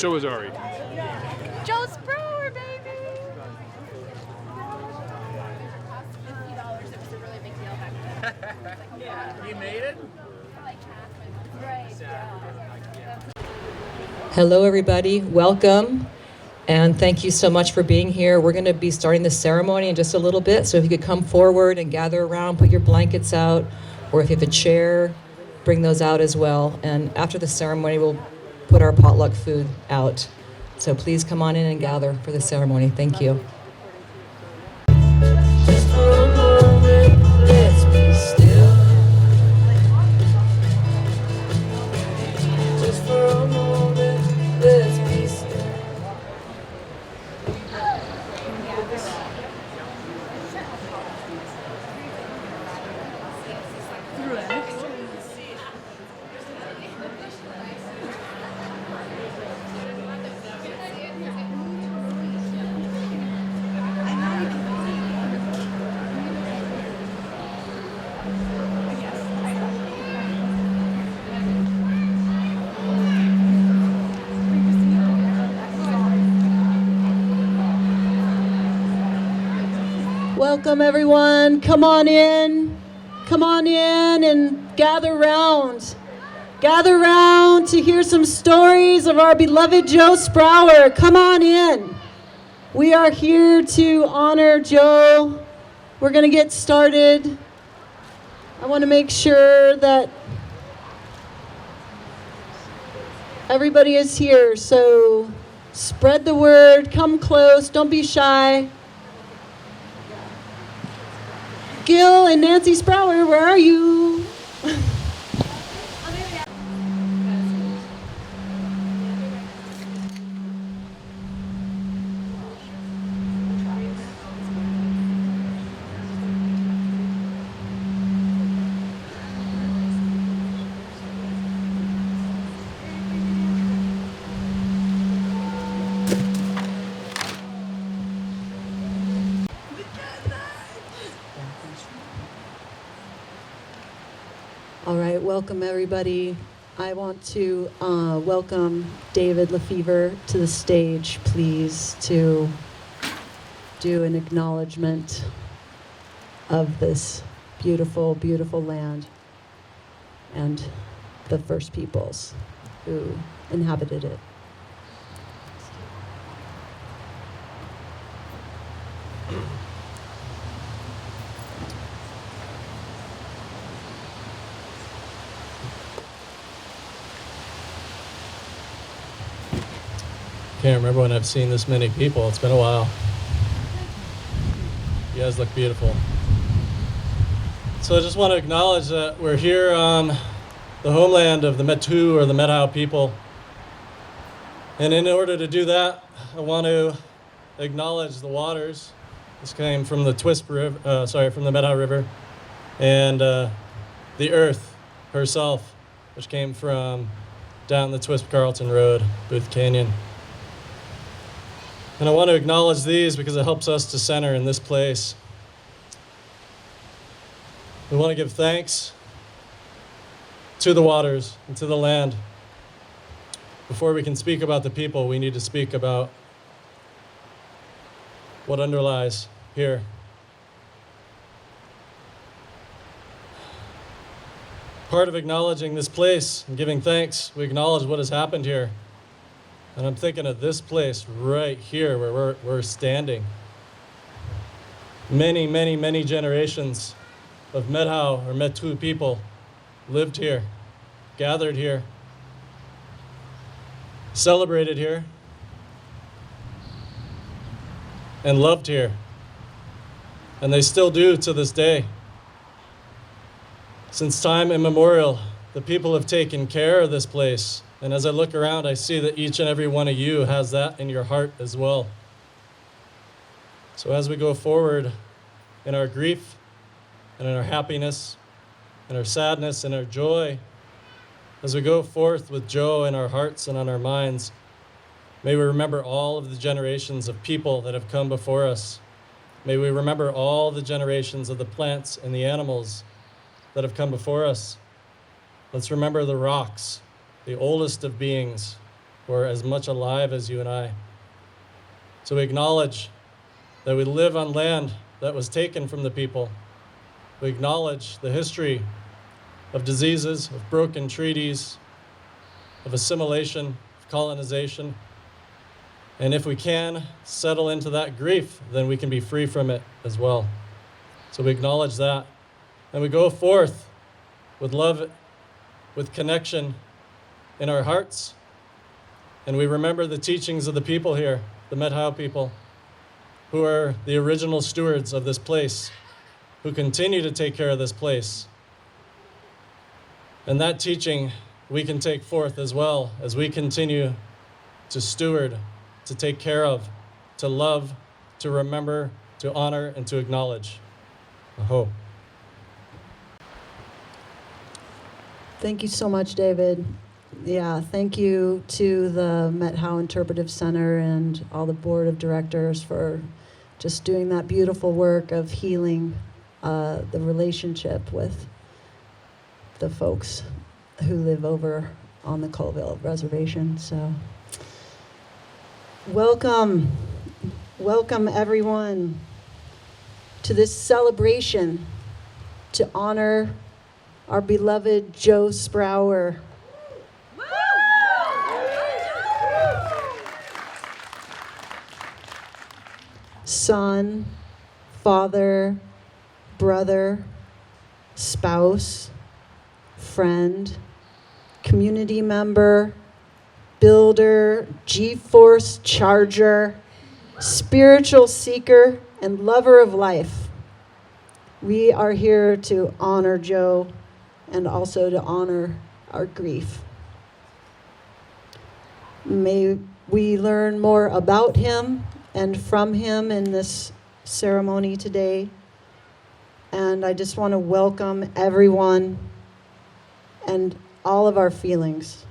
so is Ari. Joe Sprauer, baby! $50, it was a really big deal back then. You made it? Right, Hello, everybody. Welcome. And thank you so much for being here. We're going to be starting the ceremony in just a little bit. So if you could come forward and gather around, put your blankets out, or if you have a chair, bring those out as well. And after the ceremony, we'll put our potluck food out. So please come on in and gather for the ceremony. Thank you. Just for a moment, let's be still. Just for a moment, let's be still. Welcome, everyone. Come on in. Come on in and gather round. Gather round to hear some stories of our beloved Joe Sprauer. Come on in. We are here to honor Joe. We're going to get started. I want to make sure that everybody is here. So spread the word. Come close. Don't be shy. Gil and Nancy Sprauer, where are you? All right, welcome everybody. I want to welcome David Lefevre to the stage, please, to do an acknowledgement of this beautiful, beautiful land and the first peoples who inhabited it. Can't remember when I've seen this many people. It's been a while. You guys look beautiful. So I just want to acknowledge that we're here on the homeland of the Metu or the Medhau people. And in order to do that, I want to acknowledge the waters. This came from the Twisp River, from the Medhau River, and the earth herself, which came from down the Twisp Carlton Road, Booth Canyon. And I want to acknowledge these because it helps us to center in this place. We want to give thanks to the waters and to the land. Before we can speak about the people, we need to speak about what underlies here. Part of acknowledging this place and giving thanks, we acknowledge what has happened here. And I'm thinking of this place right here where we're standing. Many, many, many generations of Medhau or Metu people lived here, gathered here, celebrated here, and loved here. And they still do to this day. Since time immemorial, the people have taken care of this place. And as I look around, I see that each and every one of you has that in your heart as well. So as we go forward in our grief and in our happiness and our sadness and our joy, as we go forth with Joe in our hearts and on our minds, may we remember all of the generations of people that have come before us. May we remember all the generations of the plants and the animals that have come before us. Let's remember the rocks, the oldest of beings, were as much alive as you and I. So we acknowledge that we live on land that was taken from the people. We acknowledge the history of diseases, of broken treaties, of assimilation, of colonization. And if we can settle into that grief, then we can be free from it as well. So we acknowledge that. And we go forth with love, with connection in our hearts. And we remember the teachings of the people here, the Methow people, who are the original stewards of this place, who continue to take care of this place. And that teaching we can take forth as well as we continue to steward, to take care of, to love, to remember, to honor, and to acknowledge. Aho. Thank you so much, David. Yeah, thank you to the Methow Interpretive Center and all the board of directors for just doing that beautiful work of healing the relationship with the folks who live over on the Colville Reservation. So, welcome everyone to this celebration to honor our beloved Joe Sprauer. Son, father, brother, spouse, friend, community member, builder, G-force charger, spiritual seeker, and lover of life. We are here to honor Joe and also to honor our grief. May we learn more about him and from him in this ceremony today. And I just want to welcome everyone and all of our feelings.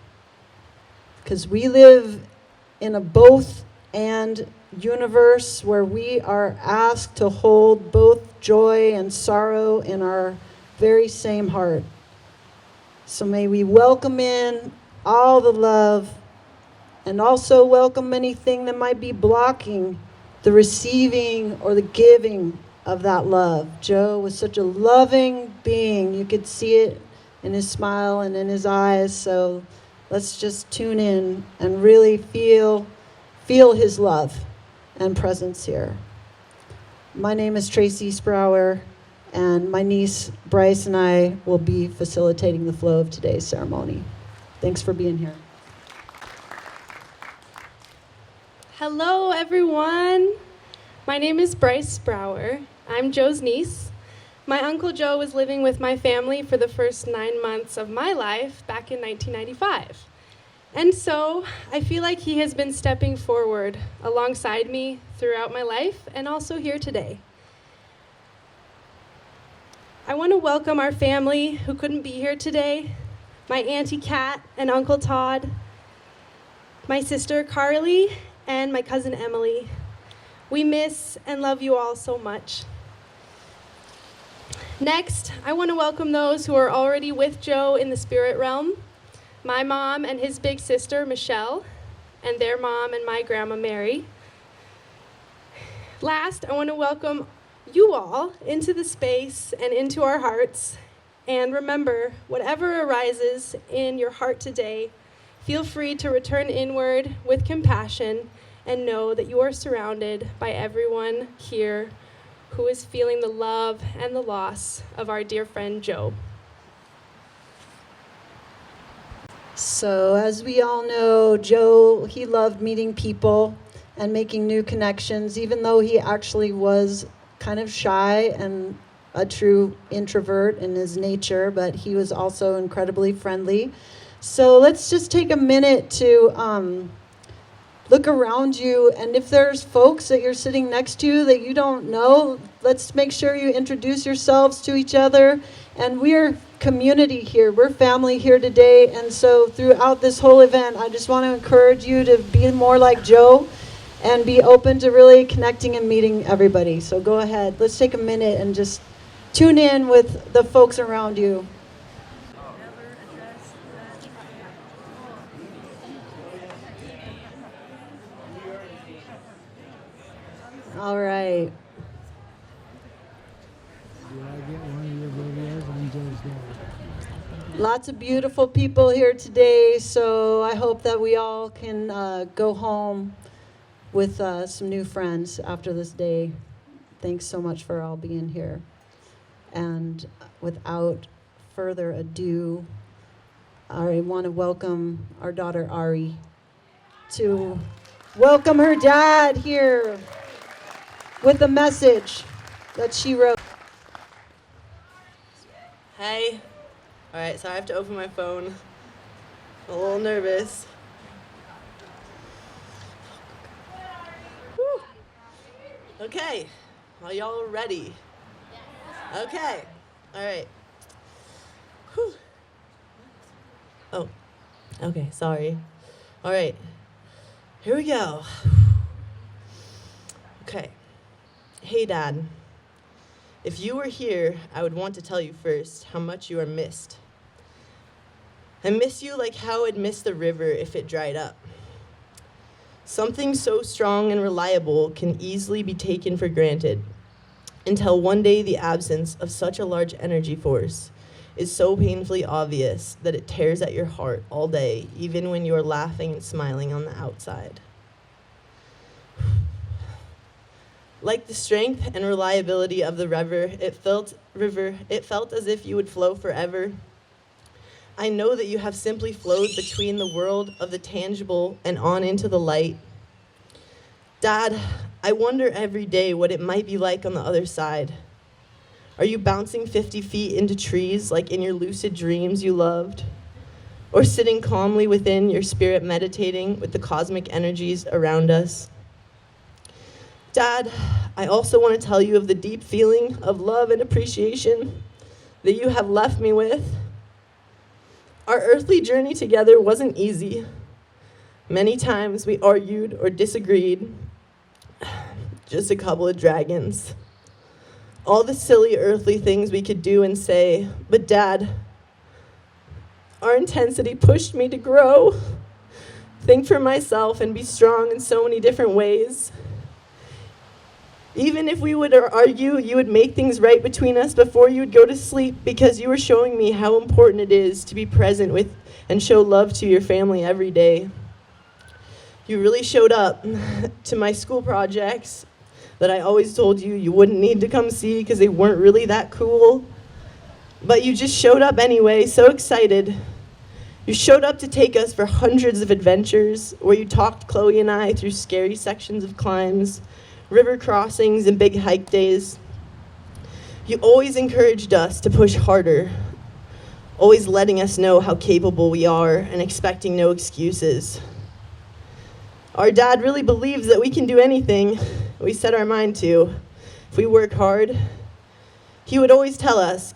Because we live in a both and universe where we are asked to hold both joy and sorrow in our very same heart. So may we welcome in all the love and also welcome anything that might be blocking the receiving or the giving of that love. Joe was such a loving being. You could see it in his smile and in his eyes. So let's just tune in and really feel his love and presence here. My name is Tracy Sprauer, and my niece Bryce and I will be facilitating the flow of today's ceremony. Thanks for being here. Hello, everyone. My name is Bryce Sprauer. I'm Joe's niece. My Uncle Joe was living with my family for the first 9 months of my life back in 1995. And so I feel like he has been stepping forward alongside me throughout my life and also here today. I want to welcome our family who couldn't be here today, my Auntie Kat and Uncle Todd, my sister Carly, and my cousin Emily. We miss and love you all so much. Next, I want to welcome those who are already with Joe in the spirit realm, my mom and his big sister, Michelle, and their mom and my grandma, Mary. Last, I want to welcome you all into the space and into our hearts. And remember, whatever arises in your heart today, feel free to return inward with compassion and know that you are surrounded by everyone here who is feeling the love and the loss of our dear friend Joe. So as we all know, Joe, he loved meeting people and making new connections, even though he actually was kind of shy and a true introvert in his nature, but he was also incredibly friendly. So let's just take a minute to look around you, and if there's folks that you're sitting next to that you don't know, let's make sure you introduce yourselves to each other. And we're community here, we're family here today, and so throughout this whole event, I just want to encourage you to be more like Joe and be open to really connecting and meeting everybody. So go ahead, let's take a minute and just tune in with the folks around you. All right. Do I get one of your videos on Tuesday? Lots of beautiful people here today, so I hope that we all can go home with some new friends after this day. Thanks so much for all being here. And without further ado, I want to welcome our daughter Ari to welcome her dad here with a message that she wrote. Hey. All right, so I have to open my phone. I'm a little nervous. Whew. Okay, are y'all ready? Okay, all right. Whew. Oh, okay, sorry. All right, here we go. Okay. Hey, Dad. If you were here, I would want to tell you first how much you are missed. I miss you like how I'd miss the river if it dried up. Something so strong and reliable can easily be taken for granted until one day the absence of such a large energy force is so painfully obvious that it tears at your heart all day, even when you are laughing and smiling on the outside. Like the strength and reliability of the river, it felt as if you would flow forever. I know that you have simply flowed between the world of the tangible and on into the light. Dad, I wonder every day what it might be like on the other side. Are you bouncing 50 feet into trees like in your lucid dreams you loved? Or sitting calmly within your spirit meditating with the cosmic energies around us? Dad, I also want to tell you of the deep feeling of love and appreciation that you have left me with. Our earthly journey together wasn't easy. Many times we argued or disagreed. Just a couple of dragons. All the silly earthly things we could do and say. But Dad, our intensity pushed me to grow, think for myself, and be strong in so many different ways. Even if we would argue, you would make things right between us before you would go to sleep because you were showing me how important it is to be present with and show love to your family every day. You really showed up to my school projects that I always told you you wouldn't need to come see because they weren't really that cool. But you just showed up anyway, so excited. You showed up to take us for hundreds of adventures where you talked Chloe and I through scary sections of climbs, river crossings, and big hike days. You always encouraged us to push harder, always letting us know how capable we are and expecting no excuses. Our dad really believes that we can do anything we set our mind to if we work hard. He would always tell us,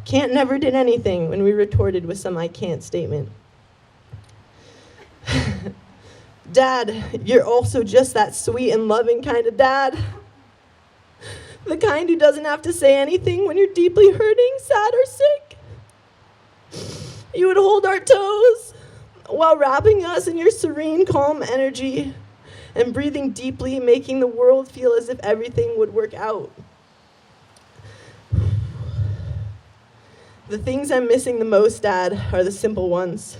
"Can't never did anything," when we retorted with some "I can't" statement. Dad, you're also just that sweet and loving kind of dad. The kind who doesn't have to say anything when you're deeply hurting, sad, or sick. You would hold our toes while wrapping us in your serene, calm energy and breathing deeply, making the world feel as if everything would work out. The things I'm missing the most, Dad, are the simple ones.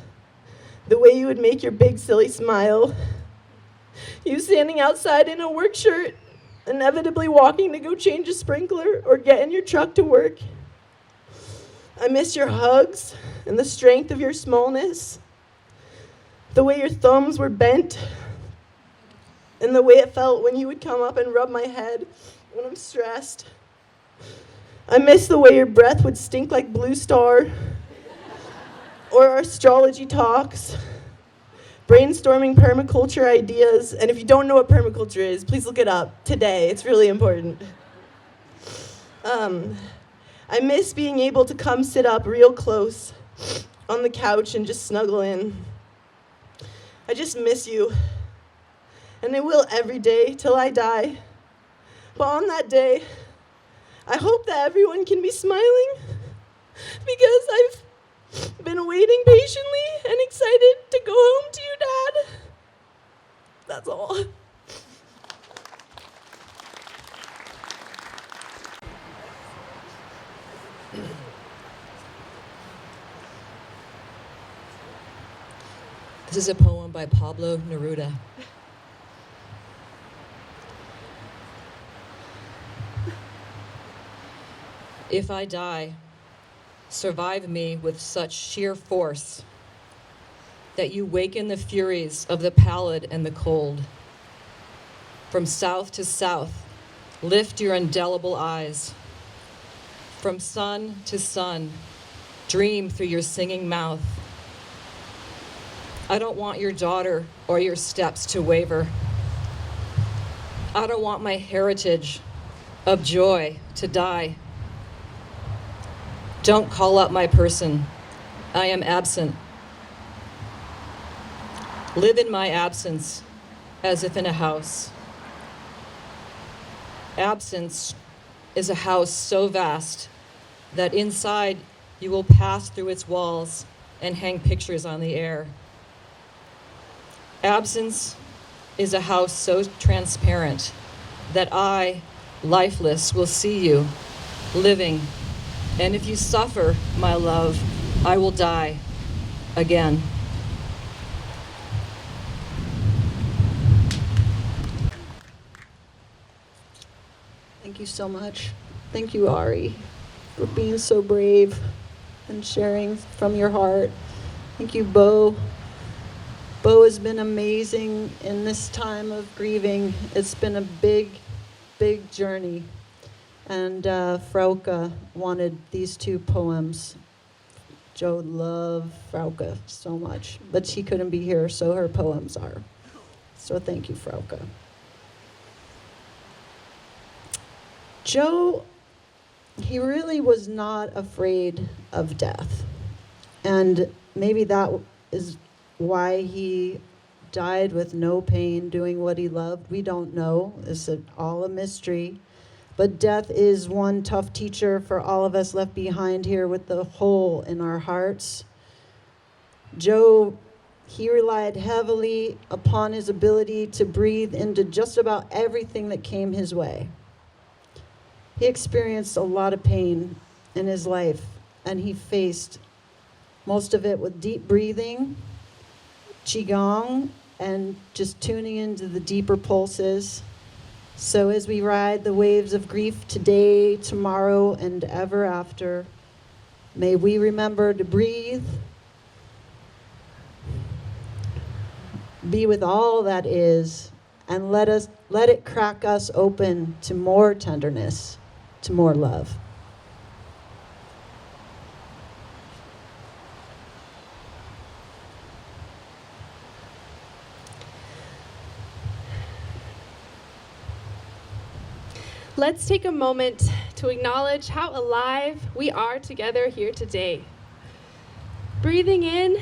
The way you would make your big, silly smile. You standing outside in a work shirt, inevitably walking to go change a sprinkler or get in your truck to work. I miss your hugs and the strength of your smallness. The way your thumbs were bent. And the way it felt when you would come up and rub my head when I'm stressed. I miss the way your breath would stink like Blue Star. Or our astrology talks, brainstorming permaculture ideas. And if you don't know what permaculture is, please look it up today. It's really important. I miss being able to come sit up real close on the couch and just snuggle in. I just miss you. And I will every day till I die. But on that day, I hope that everyone can be smiling because I've been waiting patiently and excited to go home to you, Dad. That's all. This is a poem by Pablo Neruda. If I die, survive me with such sheer force that you waken the furies of the pallid and the cold. From south to south, lift your indelible eyes. From sun to sun, dream through your singing mouth. I don't want your daughter or your steps to waver. I don't want my heritage of joy to die. Don't call up my person. I am absent. Live in my absence as if in a house. Absence is a house so vast that inside you will pass through its walls and hang pictures on the air. Absence is a house so transparent that I, lifeless, will see you living. And if you suffer, my love, I will die again. Thank you so much. Thank you, Ari, for being so brave and sharing from your heart. Thank you, Bo. Bo has been amazing in this time of grieving. It's been a big, big journey. And Frauke wanted these two poems. Joe loved Frauke so much, but she couldn't be here, so her poems are. So thank you, Frauke. Joe, he really was not afraid of death. And maybe that is why he died with no pain doing what he loved. We don't know. It's all a mystery. But death is one tough teacher for all of us left behind here with the hole in our hearts. Joe, he relied heavily upon his ability to breathe into just about everything that came his way. He experienced a lot of pain in his life, and he faced most of it with deep breathing, qigong, and just tuning into the deeper pulses. So as we ride the waves of grief today, tomorrow, and ever after, may we remember to breathe, be with all that is, and let it crack us open to more tenderness, to more love. Let's take a moment to acknowledge how alive we are together here today. Breathing in,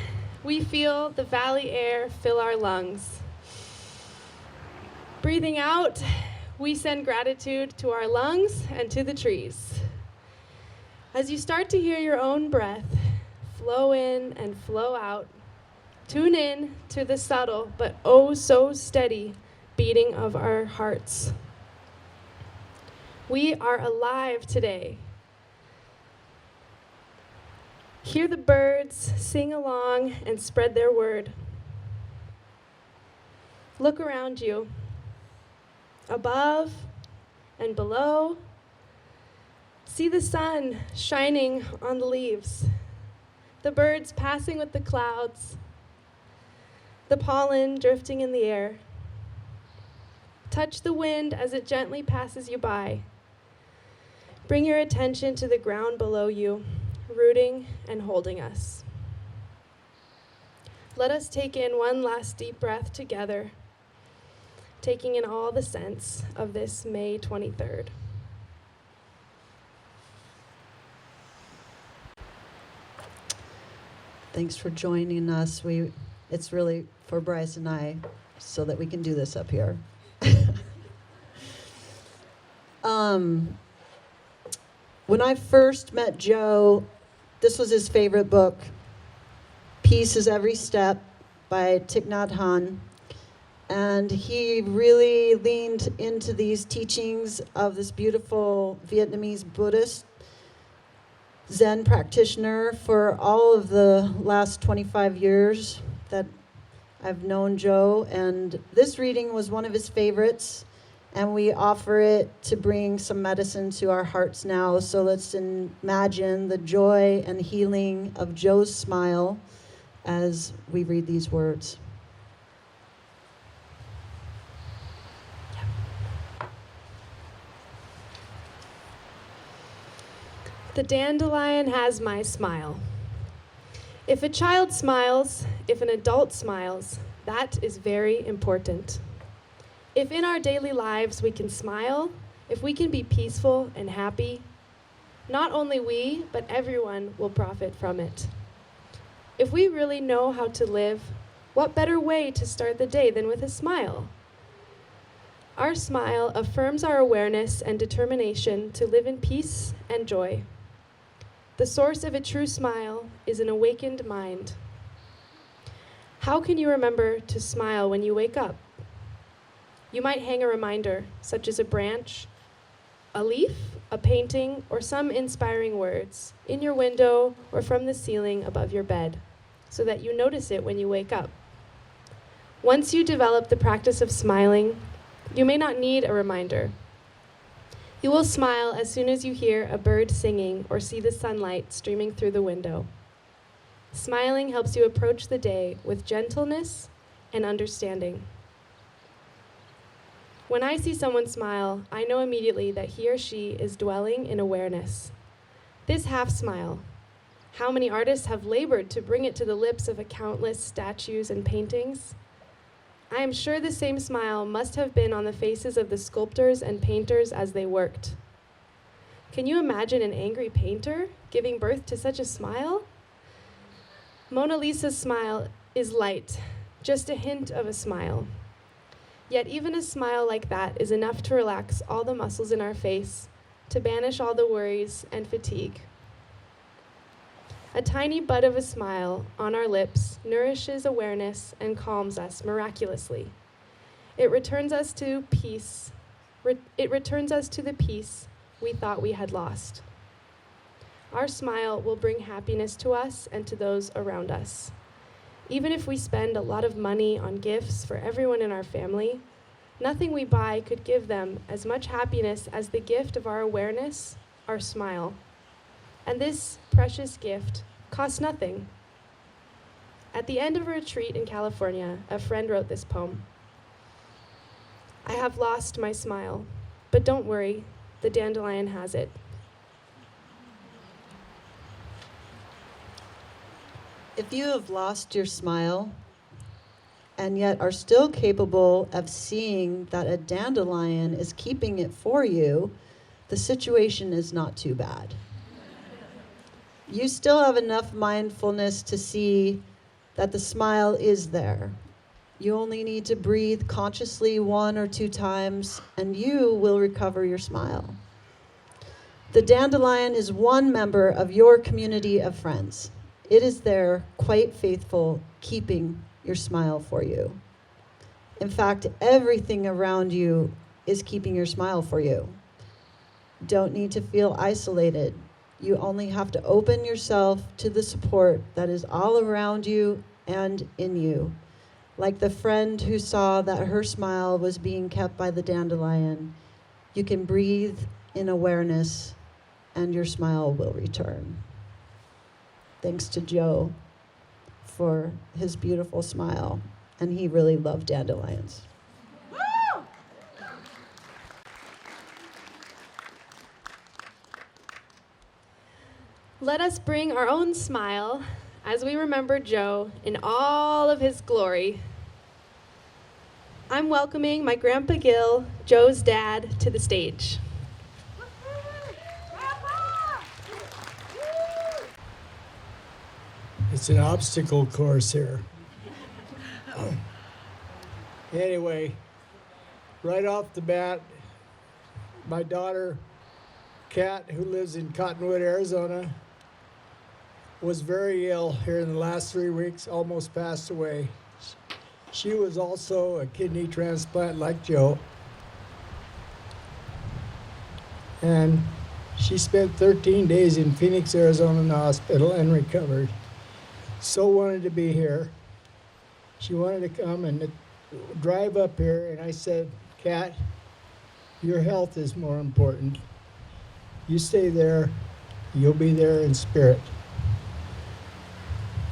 we feel the valley air fill our lungs. Breathing out, we send gratitude to our lungs and to the trees. As you start to hear your own breath flow in and flow out, tune in to the subtle but oh so steady beating of our hearts. We are alive today. Hear the birds sing along and spread their word. Look around you, above and below. See the sun shining on the leaves, the birds passing with the clouds, the pollen drifting in the air. Touch the wind as it gently passes you by. Bring your attention to the ground below you, rooting and holding us. Let us take in one last deep breath together, taking in all the scents of this May 23rd. Thanks for joining us. It's really for Bryce and I so that we can do this up here. When I first met Joe, this was his favorite book, Peace is Every Step by Thich Nhat Hanh. And he really leaned into these teachings of this beautiful Vietnamese Buddhist. Zen practitioner for all of the last 25 years that I've known Joe, and this reading was one of his favorites, and we offer it to bring some medicine to our hearts now. So let's imagine the joy and healing of Joe's smile as we read these words. The dandelion has my smile. If a child smiles, if an adult smiles, that is very important. If in our daily lives we can smile, if we can be peaceful and happy, not only we, but everyone will profit from it. If we really know how to live, what better way to start the day than with a smile? Our smile affirms our awareness and determination to live in peace and joy. The source of a true smile is an awakened mind. How can you remember to smile when you wake up? You might hang a reminder, such as a branch, a leaf, a painting, or some inspiring words in your window or from the ceiling above your bed, so that you notice it when you wake up. Once you develop the practice of smiling, you may not need a reminder. You will smile as soon as you hear a bird singing or see the sunlight streaming through the window. Smiling helps you approach the day with gentleness and understanding. When I see someone smile, I know immediately that he or she is dwelling in awareness. This half smile, how many artists have labored to bring it to the lips of countless statues and paintings? I am sure the same smile must have been on the faces of the sculptors and painters as they worked. Can you imagine an angry painter giving birth to such a smile? Mona Lisa's smile is light, just a hint of a smile. Yet even a smile like that is enough to relax all the muscles in our face, to banish all the worries and fatigue. A tiny bud of a smile on our lips nourishes awareness and calms us miraculously. It returns us to peace. It returns us to the peace we thought we had lost. Our smile will bring happiness to us and to those around us. Even if we spend a lot of money on gifts for everyone in our family, nothing we buy could give them as much happiness as the gift of our awareness, our smile. And this precious gift costs nothing. At the end of a retreat in California, a friend wrote this poem. I have lost my smile, but don't worry, the dandelion has it. If you have lost your smile and yet are still capable of seeing that a dandelion is keeping it for you, the situation is not too bad. You still have enough mindfulness to see that the smile is there. You only need to breathe consciously 1 or 2 times, and you will recover your smile. The dandelion is one member of your community of friends. It is there, quite faithful, keeping your smile for you. In fact, everything around you is keeping your smile for you. Don't need to feel isolated. You only have to open yourself to the support that is all around you and in you. Like the friend who saw that her smile was being kept by the dandelion, you can breathe in awareness and your smile will return. Thanks to Joe for his beautiful smile, and he really loved dandelions. Let us bring our own smile as we remember Joe in all of his glory. I'm welcoming my Grandpa Gil, Joe's dad, to the stage. It's an obstacle course here. Anyway, right off the bat, my daughter, Kat, who lives in Cottonwood, Arizona, was very ill here in the last 3 weeks, almost passed away. She was also a kidney transplant like Joe. And She spent 13 days in Phoenix, Arizona in the hospital and recovered. So wanted to be here. She wanted to come and drive up here, and I said, Kat, your health is more important. You stay there, you'll be there in spirit.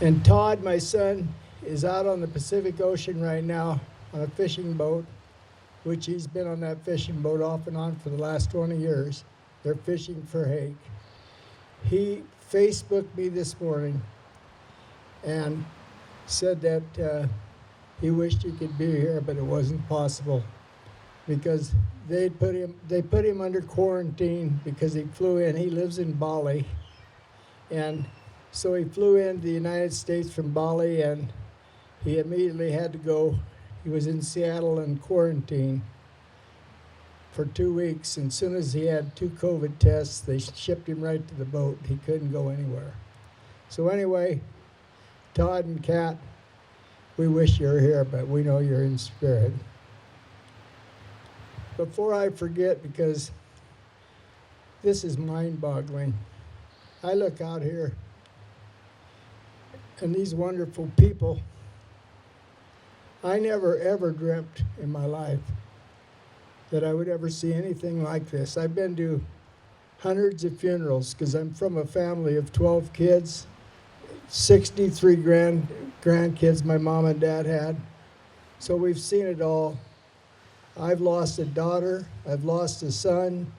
And Todd, my son, is out on the Pacific Ocean right now on a fishing boat, which he's been on that fishing boat off and on for the last 20 years. They're fishing for hake. He Facebooked me this morning and said that he wished he could be here, but it wasn't possible because they put him under quarantine because he flew in. He lives in Bali, and so he flew into the United States from Bali, and he immediately had to go. He was in Seattle in quarantine for 2 weeks, and as soon as he had 2 COVID tests, they shipped him right to the boat. He couldn't go anywhere. So anyway, Todd and Kat, we wish you were here, but we know you're in spirit. Before I forget, because this is mind-boggling, I look out here, and these wonderful people, I never ever dreamt in my life that I would ever see anything like this. I've been to hundreds of funerals because I'm from a family of 12 kids, 63 grandkids my mom and dad had. So we've seen it all. I've lost a daughter, I've lost a son,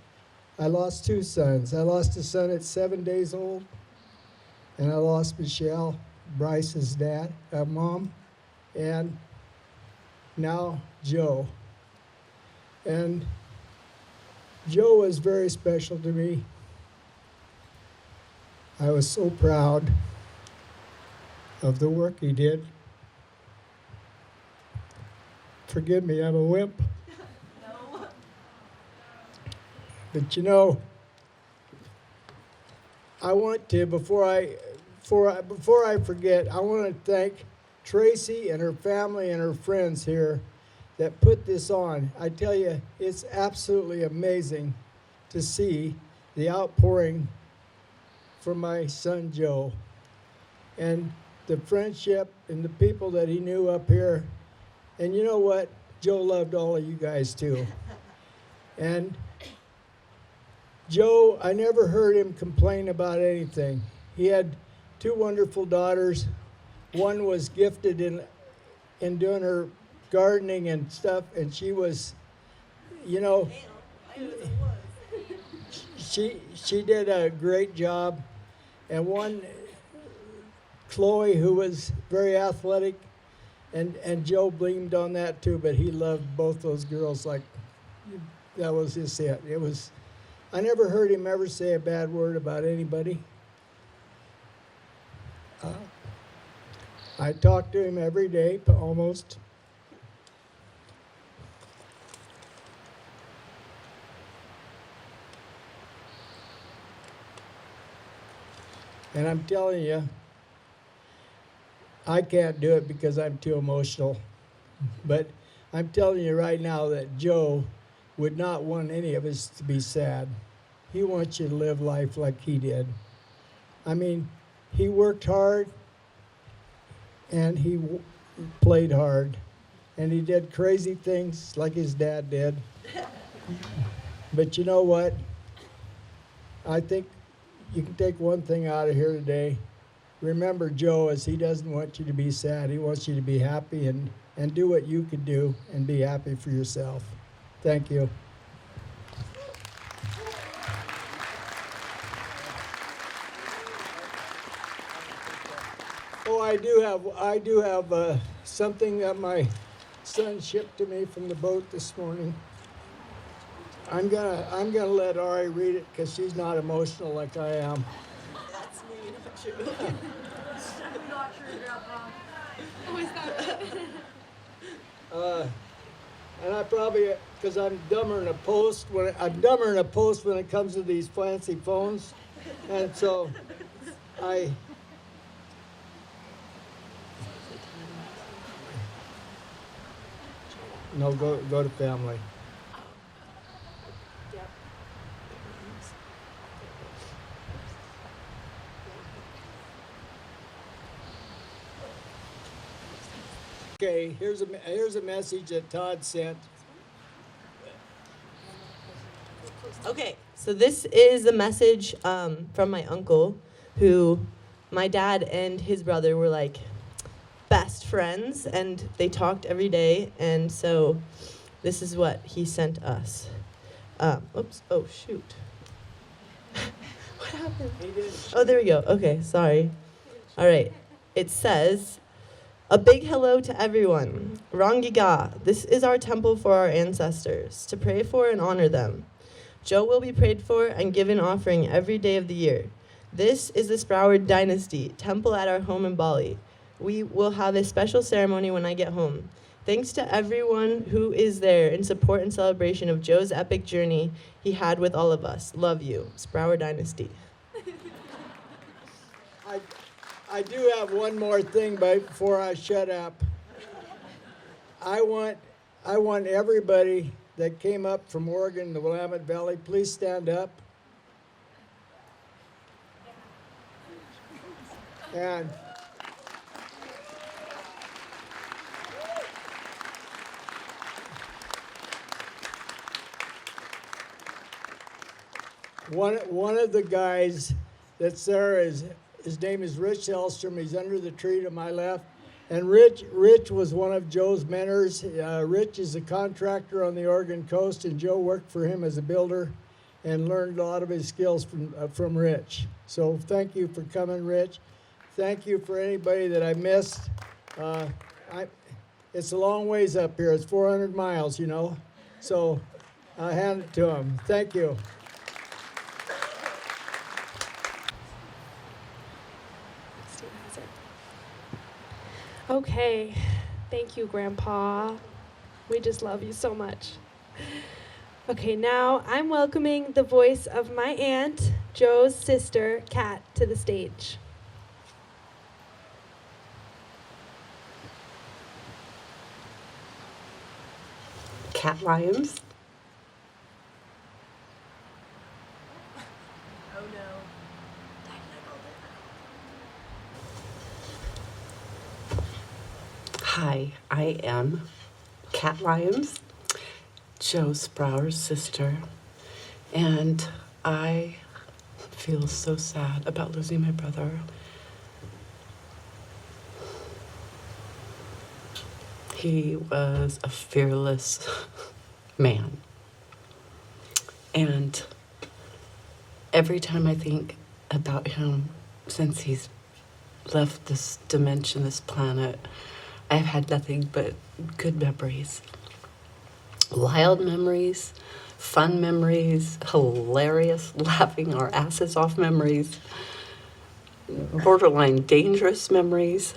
I lost 2 sons. I lost a son at 7 days old, and I lost Michelle, Bryce's mom, and now Joe. And Joe was very special to me. I was so proud of the work he did. Forgive me, I'm a wimp. No. But you know, I want to, before I forget, I want to thank Tracy and her family and her friends here that put this on. I tell you, it's absolutely amazing to see the outpouring for my son Joe and the friendship and the people that he knew up here. And you know what? Joe loved all of you guys too. And Joe, I never heard him complain about anything. He had 2 wonderful daughters. One was gifted in doing her gardening and stuff, and she was, you know, she did a great job. And one, Chloe, who was very athletic, and Joe blamed on that too, but he loved both those girls like that was his it. It was, I never heard him ever say a bad word about anybody. I talk to him every day, almost. And I'm telling you, I can't do it because I'm too emotional. But I'm telling you right now that Joe would not want any of us to be sad. He wants you to live life like he did. I mean, he worked hard and he played hard. And he did crazy things like his dad did. But you know what? I think you can take one thing out of here today. Remember Joe, as he doesn't want you to be sad. He wants you to be happy and do what you could do and be happy for yourself. Thank you. Oh, I do have something that my son shipped to me from the boat this morning. I'm gonna let Ari read it because she's not emotional like I am. That's me, not you. I'm not sure, Grandpa. Oh, is that right? And I probably, because I'm dumber than a post when it comes to these fancy phones, and so go to family. Okay, here's a message that Todd sent. Okay, so this is a message from my uncle, who my dad and his brother were like best friends, and they talked every day, and so this is what he sent us. Oops, oh shoot. What happened? Oh, there we go. Okay, sorry. All right, it says, a big hello to everyone. Rangiga, this is our temple for our ancestors, to pray for and honor them. Joe will be prayed for and given offering every day of the year. This is the Sprauer dynasty, temple at our home in Bali. We will have a special ceremony when I get home. Thanks to everyone who is there in support and celebration of Joe's epic journey he had with all of us. Love you, Sprauer dynasty. I do have one more thing before I shut up. I want everybody that came up from Oregon, the Willamette Valley, please stand up. And one of the guys that's there his name is Rich Elstrom. He's under the tree to my left. And Rich was one of Joe's mentors. Rich is a contractor on the Oregon coast, and Joe worked for him as a builder and learned a lot of his skills from Rich. So thank you for coming, Rich. Thank you for anybody that I missed. It's a long ways up here. It's 400 miles, you know. So I hand it to him. Thank you. Okay, thank you, Grandpa. We just love you so much. Okay, now I'm welcoming the voice of my aunt, Joe's sister, Kat, to the stage. Cat lions. Hi, I am Cat Lyons, Joe Sprauer's sister, and I feel so sad about losing my brother. He was a fearless man, and every time I think about him since he's left this dimension, this planet, I've had nothing but good memories. Wild memories, fun memories, hilarious, laughing our asses off memories, borderline dangerous memories.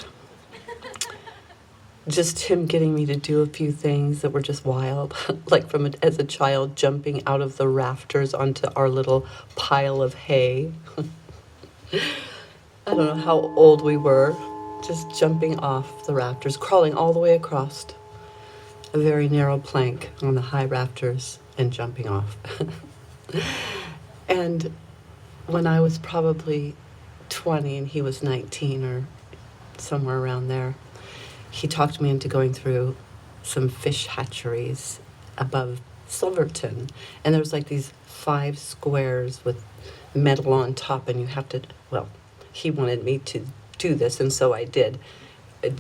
Just him getting me to do a few things that were just wild, like as a child jumping out of the rafters onto our little pile of hay. I don't know how old we were. Just jumping off the rafters, crawling all the way across a very narrow plank on the high rafters and jumping off. And when I was probably 20 and he was 19 or somewhere around there, he talked me into going through some fish hatcheries above Silverton. And there was like these 5 squares with metal on top, and you have to, well, he wanted me to do this, and so I did.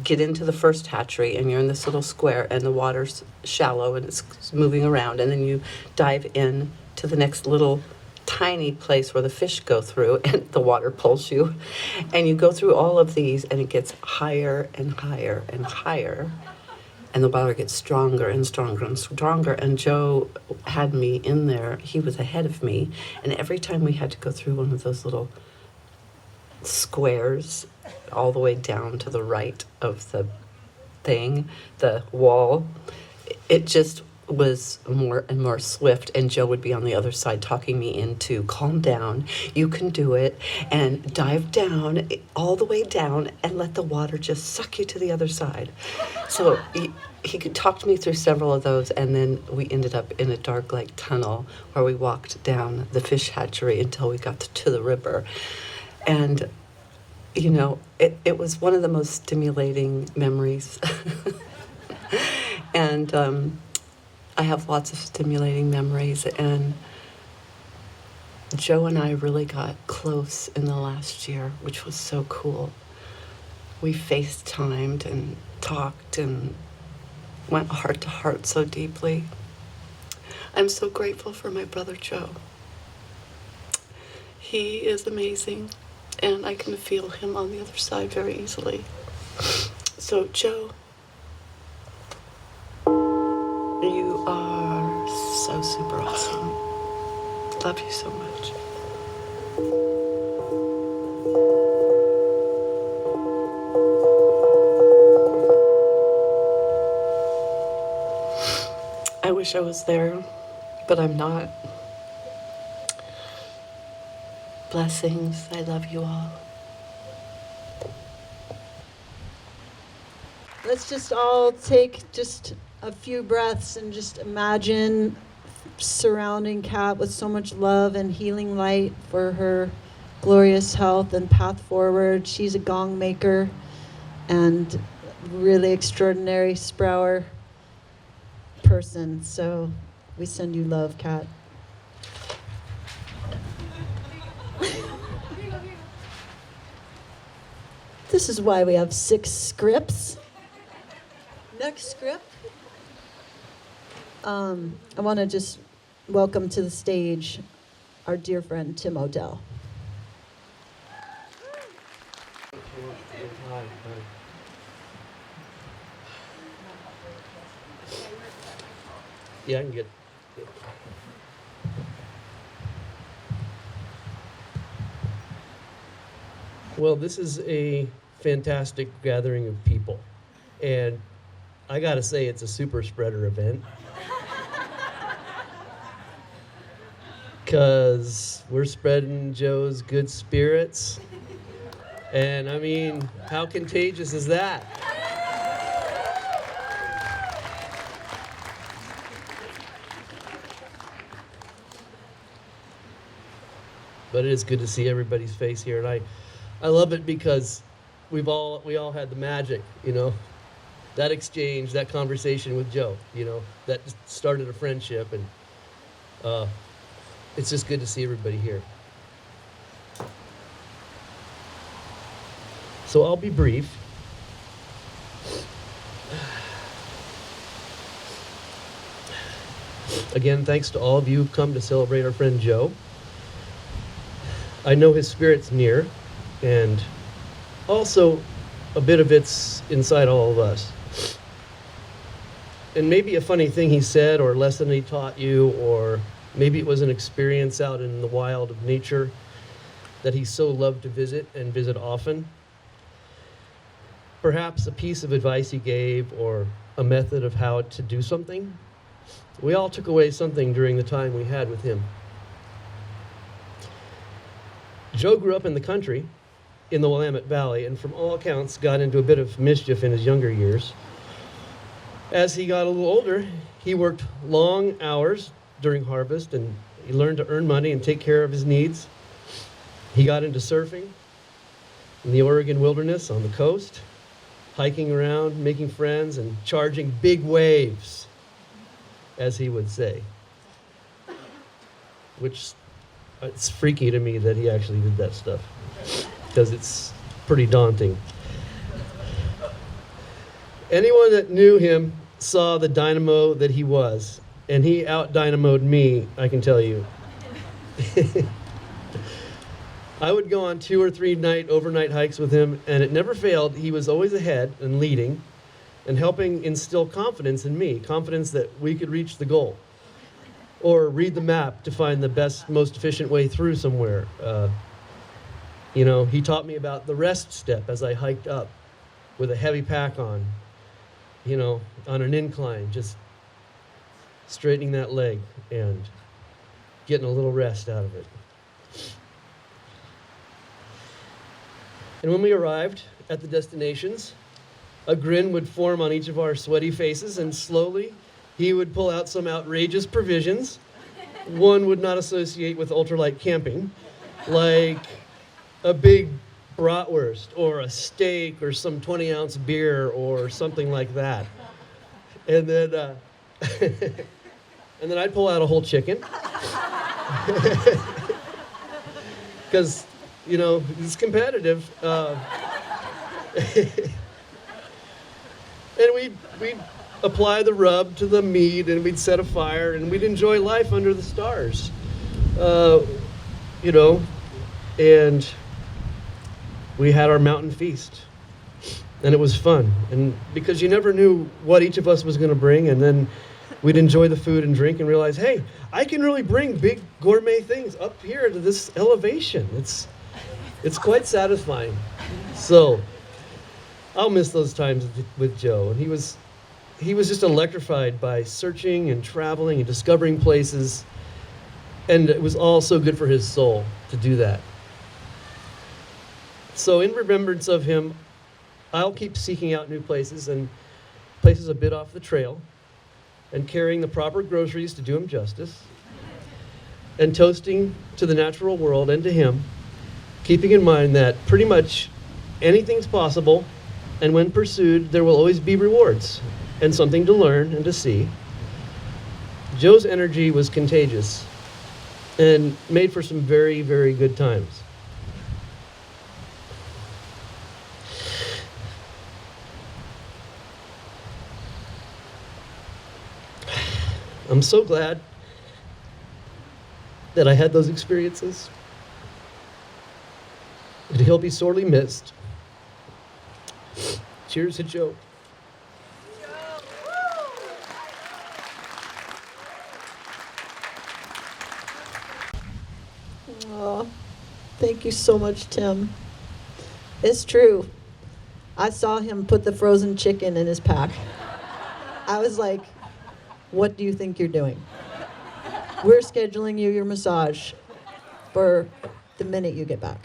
Get into the first hatchery, and you're in this little square, and the water's shallow, and it's moving around, and then you dive in to the next little tiny place where the fish go through, and the water pulls you, and you go through all of these, and it gets higher and higher and higher, and the water gets stronger and stronger and stronger, and Joe had me in there. He was ahead of me, and every time we had to go through one of those little squares all the way down to the right of the thing, the wall, it just was more and more swift, and Joe would be on the other side talking me into, calm down, you can do it, and dive down, all the way down, and let the water just suck you to the other side. So he could talk to me through several of those, and then we ended up in a dark like tunnel where we walked down the fish hatchery until we got to the river. And you know, it was one of the most stimulating memories And I have lots of stimulating memories, and Joe and I really got close in the last year, which was so cool. We FaceTimed and talked and went heart to heart so deeply. I'm so grateful for my brother Joe. He is amazing, and I can feel him on the other side very easily. So, Joe, you are so super awesome. Love you so much. I wish I was there, but I'm not. Blessings. I love you all. Let's just all take just a few breaths and just imagine surrounding Kat with so much love and healing light for her glorious health and path forward. She's a gong maker and really extraordinary Sprauer person. So we send you love, Kat. This is why we have 6 scripts. Next script. I want to just welcome to the stage our dear friend Tim Odell. Yeah, I can get. Well, this is a fantastic gathering of people, and I gotta say it's a super spreader event. Because we're spreading Joe's good spirits. And I mean, how contagious is that? But it is good to see everybody's face here, and I love it because we all had the magic, you know, that exchange, that conversation with Joe, you know, that started a friendship, and it's just good to see everybody here. So I'll be brief. Again, thanks to all of you who've come to celebrate our friend Joe. I know his spirit's near, and also a bit of it's inside all of us. And maybe a funny thing he said, or a lesson he taught you, or maybe it was an experience out in the wild of nature that he so loved to visit and visit often. Perhaps a piece of advice he gave, or a method of how to do something. We all took away something during the time we had with him. Joe grew up in the country, in the Willamette Valley, and from all accounts got into a bit of mischief in his younger years. As he got a little older, he worked long hours during harvest, and he learned to earn money and take care of his needs. He got into surfing in the Oregon wilderness on the coast, hiking around, making friends, and charging big waves, as he would say. Which, it's freaky to me that he actually did that stuff, because it's pretty daunting. Anyone that knew him saw the dynamo that he was, and he out-dynamoed me, I can tell you. I would go on 2 or 3 overnight hikes with him, and it never failed. He was always ahead and leading and helping instill confidence in me, confidence that we could reach the goal, or read the map to find the best, most efficient way through somewhere. You know, he taught me about the rest step as I hiked up with a heavy pack on, you know, on an incline, just straightening that leg and getting a little rest out of it. And when we arrived at the destinations, a grin would form on each of our sweaty faces, and slowly he would pull out some outrageous provisions one would not associate with ultralight camping, like a big bratwurst or a steak or some 20-ounce beer or something like that. And then, and then I'd pull out a whole chicken. Because, you know, it's competitive. And we'd apply the rub to the meat, and we'd set a fire, and we'd enjoy life under the stars. You know, and we had our mountain feast. And it was fun. And because you never knew what each of us was going to bring, and then we'd enjoy the food and drink and realize, hey, I can really bring big gourmet things up here to this elevation. It's quite satisfying. So I'll miss those times with Joe. And he was just electrified by searching and traveling and discovering places. And it was all so good for his soul to do that. So in remembrance of him, I'll keep seeking out new places and places a bit off the trail, and carrying the proper groceries to do him justice, and toasting to the natural world and to him, keeping in mind that pretty much anything's possible, and when pursued, there will always be rewards and something to learn and to see. Joe's energy was contagious and made for some very, very good times. I'm so glad that I had those experiences. And he'll be sorely missed. Cheers to Joe. Oh, thank you so much, Tim. It's true. I saw him put the frozen chicken in his pack. I was like, what do you think you're doing? We're scheduling you your massage for the minute you get back.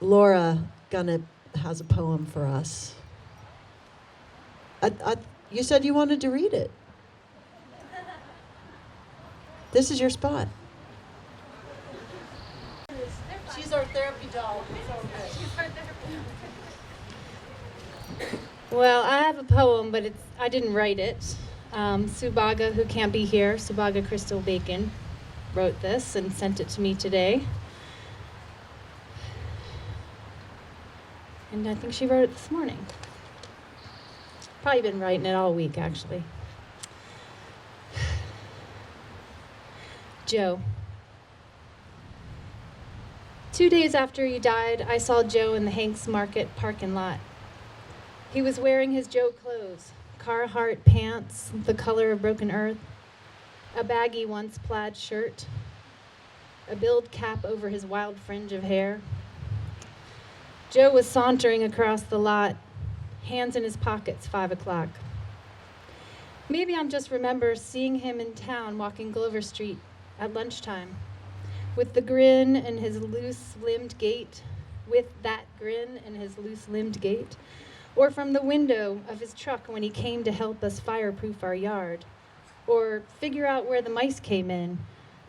Laura has a poem for us. You said you wanted to read it. This is your spot. She's our therapy dog. Well, I have a poem, but I didn't write it. Subaga, who can't be here, Subaga Crystal Bacon, wrote this and sent it to me today. And I think she wrote it this morning. Probably been writing it all week, actually. Joe. 2 days after he died, I saw Joe in the Hanks Market parking lot. He was wearing his Joe clothes, Carhartt pants, the color of broken earth, a baggy once plaid shirt, a billed cap over his wild fringe of hair. Joe was sauntering across the lot, hands in his pockets, 5 o'clock. Maybe I'm just remember seeing him in town walking Glover Street at lunchtime, with the grin and his loose-limbed gait, or from the window of his truck when he came to help us fireproof our yard, or figure out where the mice came in,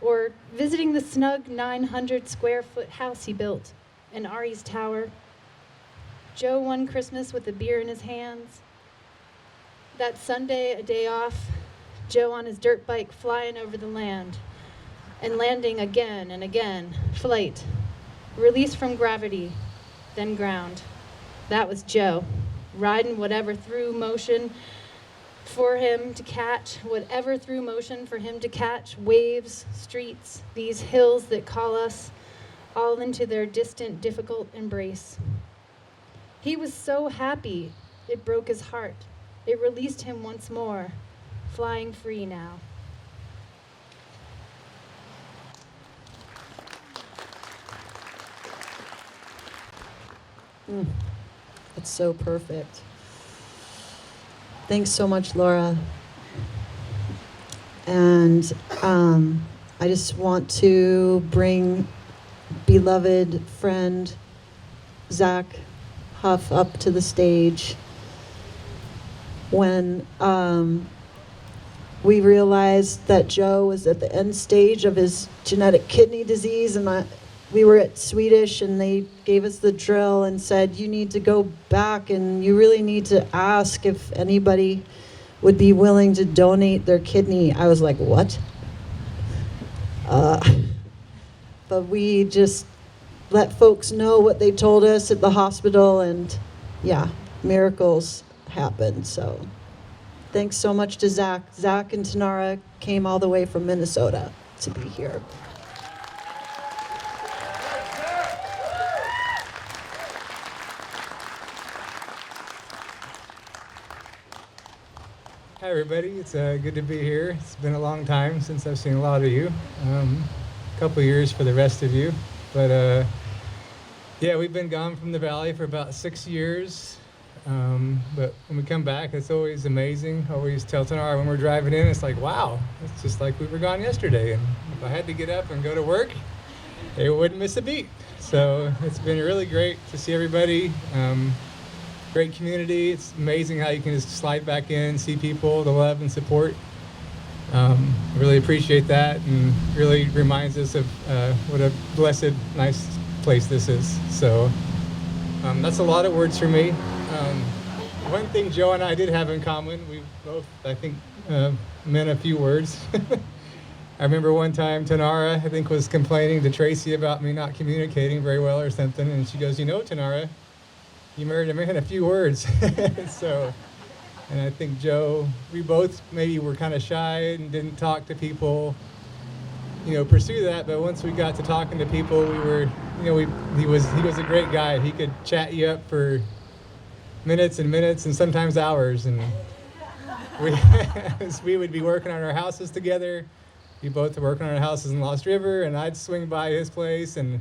or visiting the snug 900-square-foot house he built in Ari's Tower. Joe one Christmas with a beer in his hands. That Sunday, a day off, Joe on his dirt bike flying over the land and landing again and again. Flight, release from gravity, then ground. That was Joe, riding whatever through motion for him to catch, waves, streets, these hills that call us all into their distant, difficult embrace. He was so happy, it broke his heart. It released him once more, flying free now. That's so perfect. Thanks so much, Laura. And I just want to bring beloved friend Zach Huff up to the stage. When we realized that Joe was at the end stage of his genetic kidney disease, and we were at Swedish and they gave us the drill and said, you need to go back and you really need to ask if anybody would be willing to donate their kidney. I was like, what? But we just let folks know what they told us at the hospital, and yeah, miracles happened. So thanks so much to Zach. Zach and Tanara came all the way from Minnesota to be here. Hi everybody, it's good to be here. It's been a long time since I've seen a lot of you. A couple years for the rest of you. But yeah, we've been gone from the Valley for about 6 years. But when we come back, it's always amazing. I always tell Tanara when we're driving in, it's like, wow, it's just like we were gone yesterday. And if I had to get up and go to work, they wouldn't miss a beat. So it's been really great to see everybody. Great community. It's amazing how you can just slide back in, see people, the love and support. Really appreciate that, and really reminds us of what a blessed, nice place this is. So that's a lot of words for me. One thing Joe and I did have in common, we both, I think, meant a few words. I remember one time Tanara, I think, was complaining to Tracy about me not communicating very well or something, and she goes, you know, Tanara, you married a man in a few words. So, and I think Joe, we both maybe were kind of shy and didn't talk to people, you know, pursue that. But once we got to talking to people, we were, you know, he was a great guy. He could chat you up for minutes and minutes and sometimes hours. And we would be working on our houses together. We both were working on our houses in Lost River, and I'd swing by his place and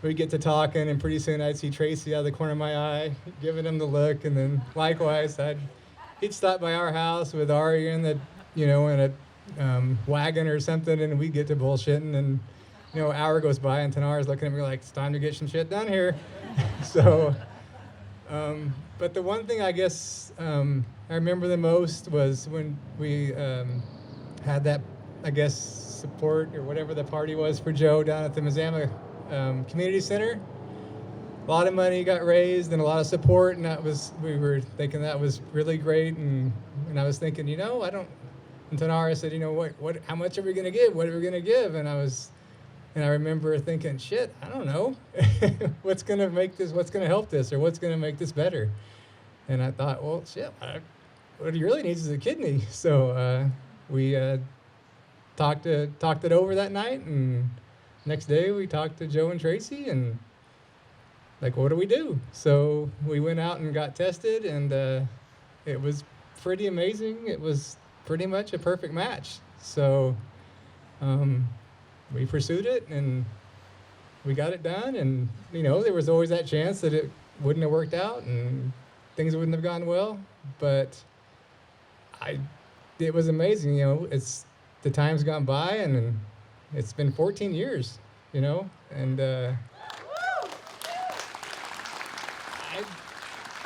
we'd get to talking, and pretty soon I'd see Tracy out of the corner of my eye, giving him the look, and then likewise, he'd stop by our house with Ari in the, you know, in a wagon or something, and we'd get to bullshitting, and you know, an hour goes by, and Tanara's looking at me like, it's time to get some shit done here. So, but the one thing I guess I remember the most was when we had that, I guess, support or whatever the party was for Joe down at the Mazama Community Center. A lot of money got raised and a lot of support, and we were thinking that was really great. And I was thinking, you know, and Tanara said, you know, how much are we gonna give? What are we gonna give? And I remember thinking, shit, I don't know. What's gonna help this, or what's gonna make this better? And I thought, well, shit, what he really needs is a kidney. So we talked it over that night, and next day we talked to Joe and Tracy, and like, what do we do? So we went out and got tested, and it was pretty amazing. It was pretty much a perfect match. So we pursued it, and we got it done. And you know, there was always that chance that it wouldn't have worked out and things wouldn't have gone well. But it was amazing. You know, the time's gone by, and it's been 14 years, you know, and I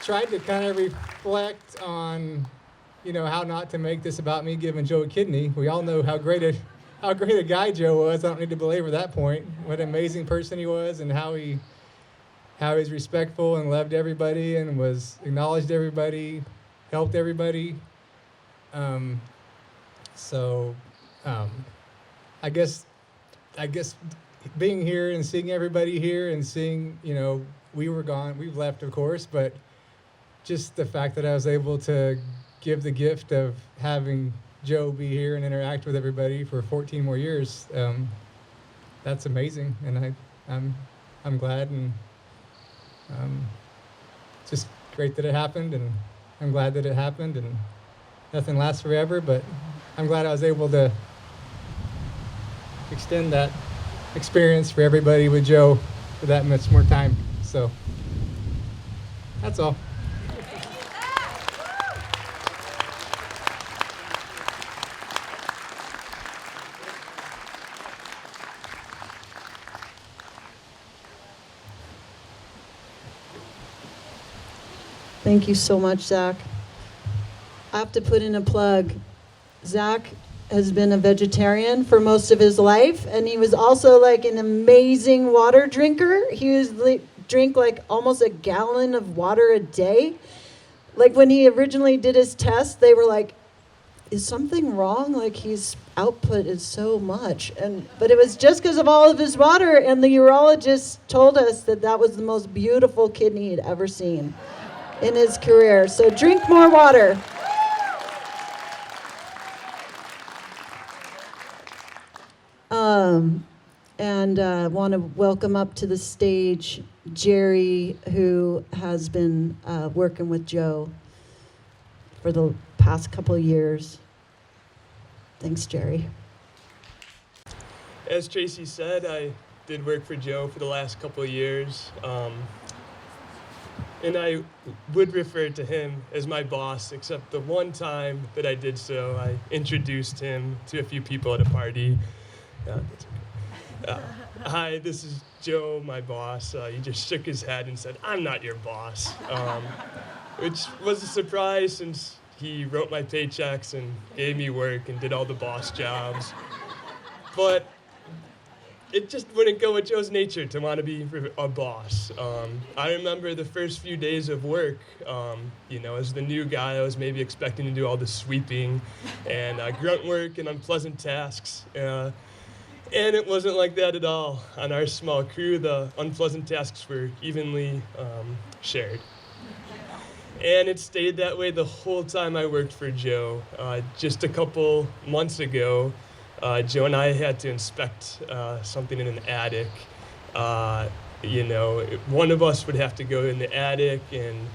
tried to kind of reflect on, you know, how not to make this about me giving Joe a kidney. We all know how great a guy Joe was. I don't need to belabor that point. What an amazing person he was, and how he's respectful and loved everybody and acknowledged everybody, helped everybody. I guess being here and seeing everybody here and seeing, you know, we were gone, we've left, of course, but just the fact that I was able to give the gift of having Joe be here and interact with everybody for 14 more years, that's amazing, and I'm glad, and just great that it happened, and I'm glad that it happened, and nothing lasts forever, but I'm glad I was able to extend that experience for everybody with Joe for that much more time. So that's all. Thank you so much, Zach. I have to put in a plug. Zach has been a vegetarian for most of his life, and he was also like an amazing water drinker. He was drink like almost a gallon of water a day. Like when he originally did his test, they were like, is something wrong? Like his output is so much. But it was just because of all of his water, and the urologist told us that that was the most beautiful kidney he'd ever seen in his career. So drink more water. And want to welcome up to the stage Jerry, who has been working with Joe for the past couple of years. Thanks, Jerry. As Tracy said, I did work for Joe for the last couple of years. And I would refer to him as my boss, except the one time that I did so, I introduced him to a few people at a party. Hi, this is Joe, my boss. He just shook his head and said, I'm not your boss, which was a surprise since he wrote my paychecks and gave me work and did all the boss jobs. But it just wouldn't go with Joe's nature to want to be a boss. I remember the first few days of work, as the new guy, I was maybe expecting to do all the sweeping and grunt work and unpleasant tasks. And it wasn't like that at all. On our small crew, the unpleasant tasks were evenly shared. And it stayed that way the whole time I worked for Joe. Just a couple months ago, Joe and I had to inspect something in an attic. One of us would have to go in the attic and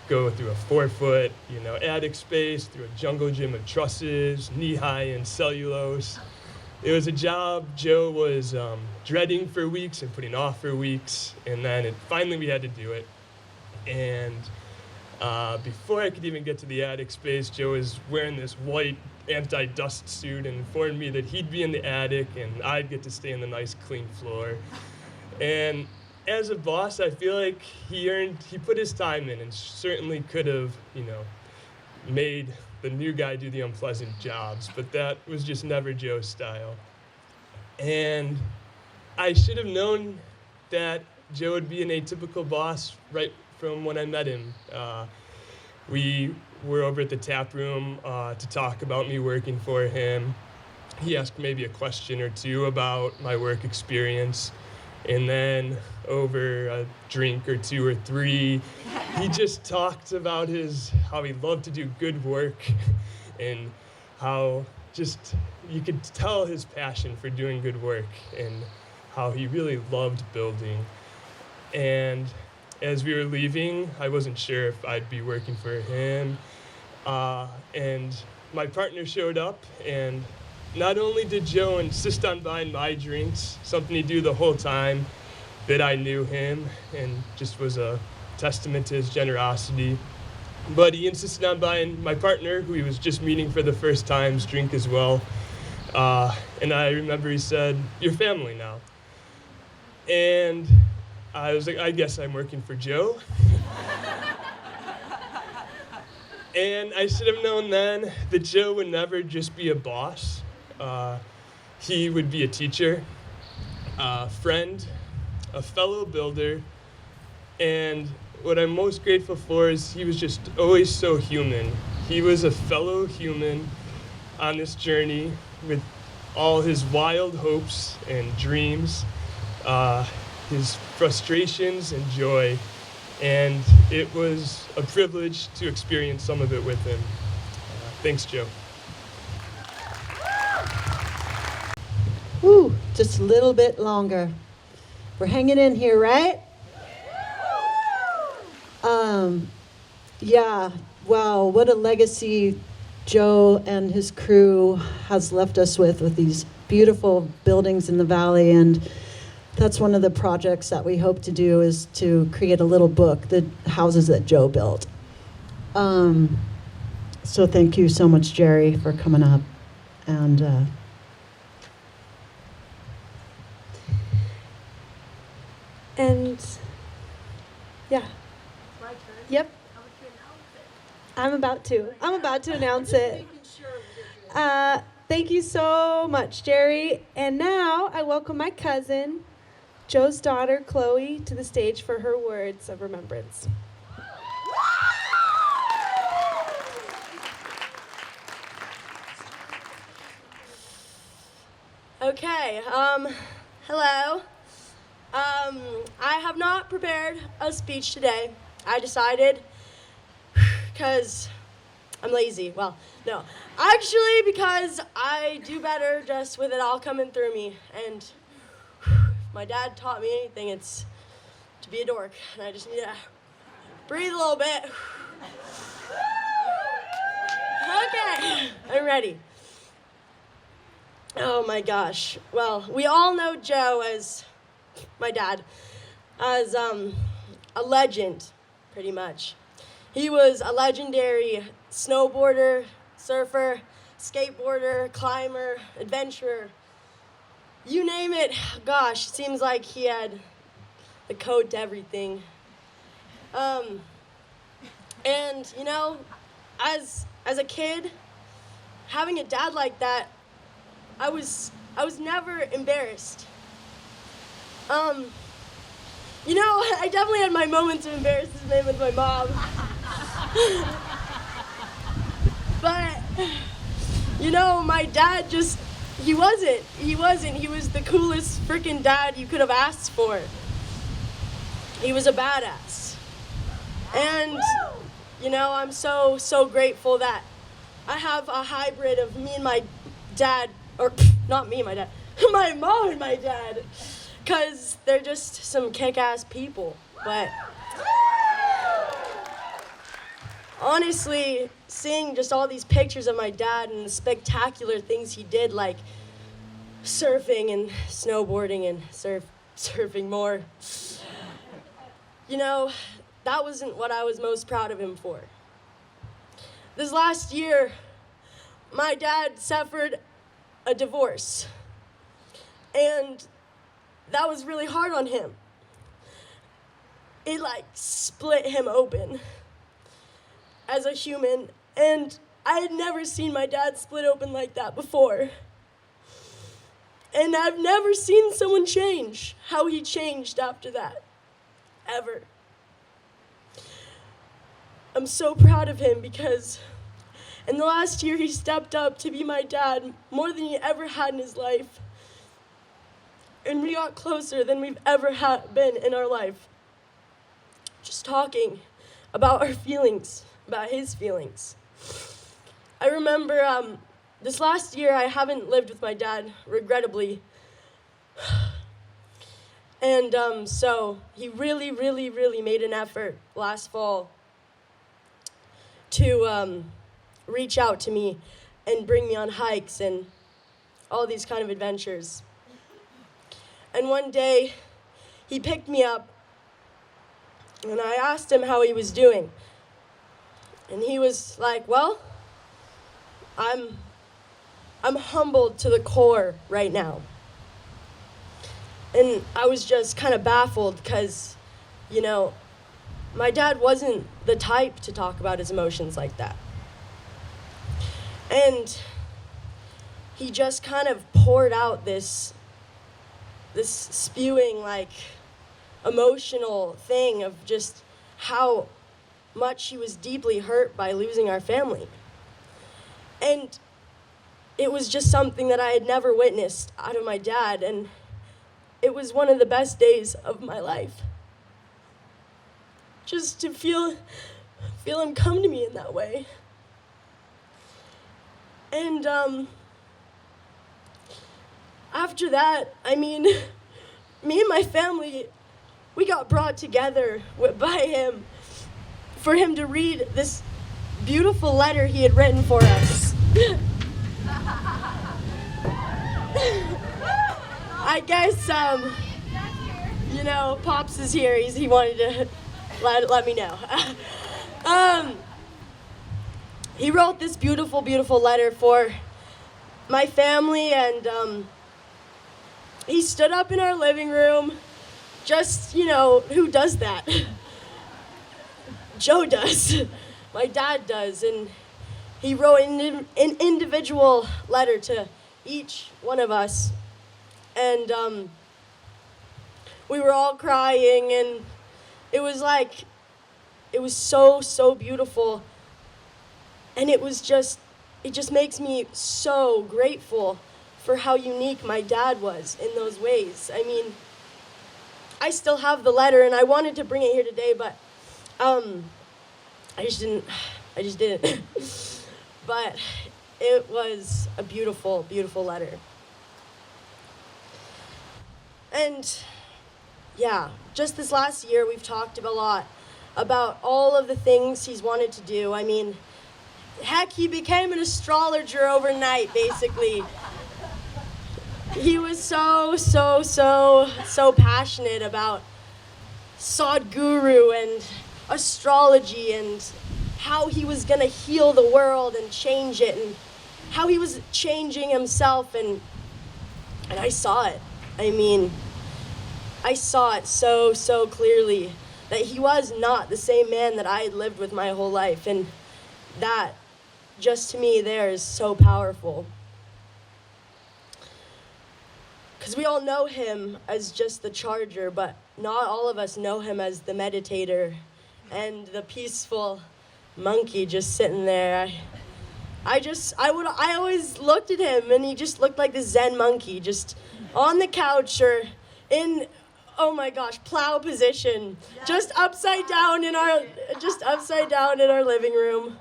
go through a 4-foot, attic space, through a jungle gym of trusses, knee-high in cellulose. It was a job Joe was dreading for weeks and putting off for weeks, and then finally we had to do it. And before I could even get to the attic space, Joe was wearing this white anti-dust suit and informed me that he'd be in the attic and I'd get to stay on the nice clean floor. And as a boss, I feel like he put his time in and certainly could have, made the new guy do the unpleasant jobs, but that was just never Joe's style. And I should have known that Joe would be an atypical boss right from when I met him. We were over at the tap room to talk about me working for him. He asked maybe a question or two about my work experience. And then over a drink or two or three, he just talked about how he loved to do good work and how just you could tell his passion for doing good work and how he really loved building. And as we were leaving, I wasn't sure if I'd be working for him. And my partner showed up, and not only did Joe insist on buying my drinks, something he'd do the whole time that I knew him, and just was a testament to his generosity, but he insisted on buying my partner, who he was just meeting for the first time's drink as well. And I remember he said, "You're family now." And I was like, I guess I'm working for Joe. And I should have known then that Joe would never just be a boss. He would be a teacher, a friend, a fellow builder, and what I'm most grateful for is he was just always so human. He was a fellow human on this journey with all his wild hopes and dreams, his frustrations and joy, and it was a privilege to experience some of it with him. Thanks, Joe. Woo, just a little bit longer. We're hanging in here, right? Yeah, wow, what a legacy Joe and his crew has left us with these beautiful buildings in the valley. And that's one of the projects that we hope to do, is to create a little book, the houses that Joe built. So thank you so much, Jerry, for coming up. And yeah. My turn. Yep. How would you announce it? I'm about to announce it. Thank you so much, Jerry. And now I welcome my cousin, Joe's daughter, Chloe, to the stage for her words of remembrance. Okay, hello. I have not prepared a speech today. I decided, because I'm lazy. Well, no. Actually, because I do better just with it all coming through me. And if my dad taught me anything, it's to be a dork. And I just need to breathe a little bit. Okay, I'm ready. Oh my gosh. Well, we all know Joe as my dad, as a legend, pretty much. He was a legendary snowboarder, surfer, skateboarder, climber, adventurer. You name it. Gosh, it seems like he had the code to everything. And you know, as a kid, having a dad like that, I was never embarrassed. You know, I definitely had my moments of embarrassment with my mom. But, you know, my dad just, he wasn't. He was the coolest freaking dad you could have asked for. He was a badass. And, you know, I'm so grateful that I have a hybrid of me and my dad, or not me and my dad, my mom and my dad, because they're just some kick-ass people. But honestly, seeing just all these pictures of my dad and the spectacular things he did, like surfing and snowboarding and surfing more, you know, that wasn't what I was most proud of him for. This last year, my dad suffered a divorce, and that was really hard on him. It like split him open as a human, and I had never seen my dad split open like that before. And I've never seen someone change how he changed after that, ever. I'm so proud of him because in the last year he stepped up to be my dad more than he ever had in his life. And we got closer than we've ever been in our life. Just talking about our feelings, about his feelings. I remember this last year I haven't lived with my dad, regrettably. And so he really made an effort last fall to reach out to me and bring me on hikes and all these kind of adventures. And one day, he picked me up, and I asked him how he was doing. And he was like, well, I'm humbled to the core right now. And I was just kind of baffled because, you know, my dad wasn't the type to talk about his emotions like that. And he just kind of poured out this spewing, like, emotional thing of just how much he was deeply hurt by losing our family. And it was just something that I had never witnessed out of my dad, and it was one of the best days of my life. Just to feel him come to me in that way. And after that, I mean, me and my family, we got brought together by him for him to read this beautiful letter he had written for us. I guess, you know, Pops is here. He wanted to let me know. He wrote this beautiful letter for my family, and he stood up in our living room. Just, you know, who does that? Joe does. My dad does. And he wrote an individual letter to each one of us. And we were all crying, and it was so beautiful. And it just makes me so grateful for how unique my dad was in those ways. I mean, I still have the letter, and I wanted to bring it here today, but I just didn't. But it was a beautiful, beautiful letter. And yeah, just this last year, we've talked a lot about all of the things he's wanted to do. I mean, heck, he became an astrologer overnight, basically. He was so passionate about Sadhguru and astrology and how he was going to heal the world and change it, and how he was changing himself, and I saw it. I mean, I saw it so clearly that he was not the same man that I had lived with my whole life, and that, just to me, there is so powerful. Because we all know him as just the charger, but not all of us know him as the meditator and the peaceful monkey just sitting there. I always looked at him, and he just looked like the Zen monkey, just on the couch or in, oh my gosh, plow position, just upside down in our living room,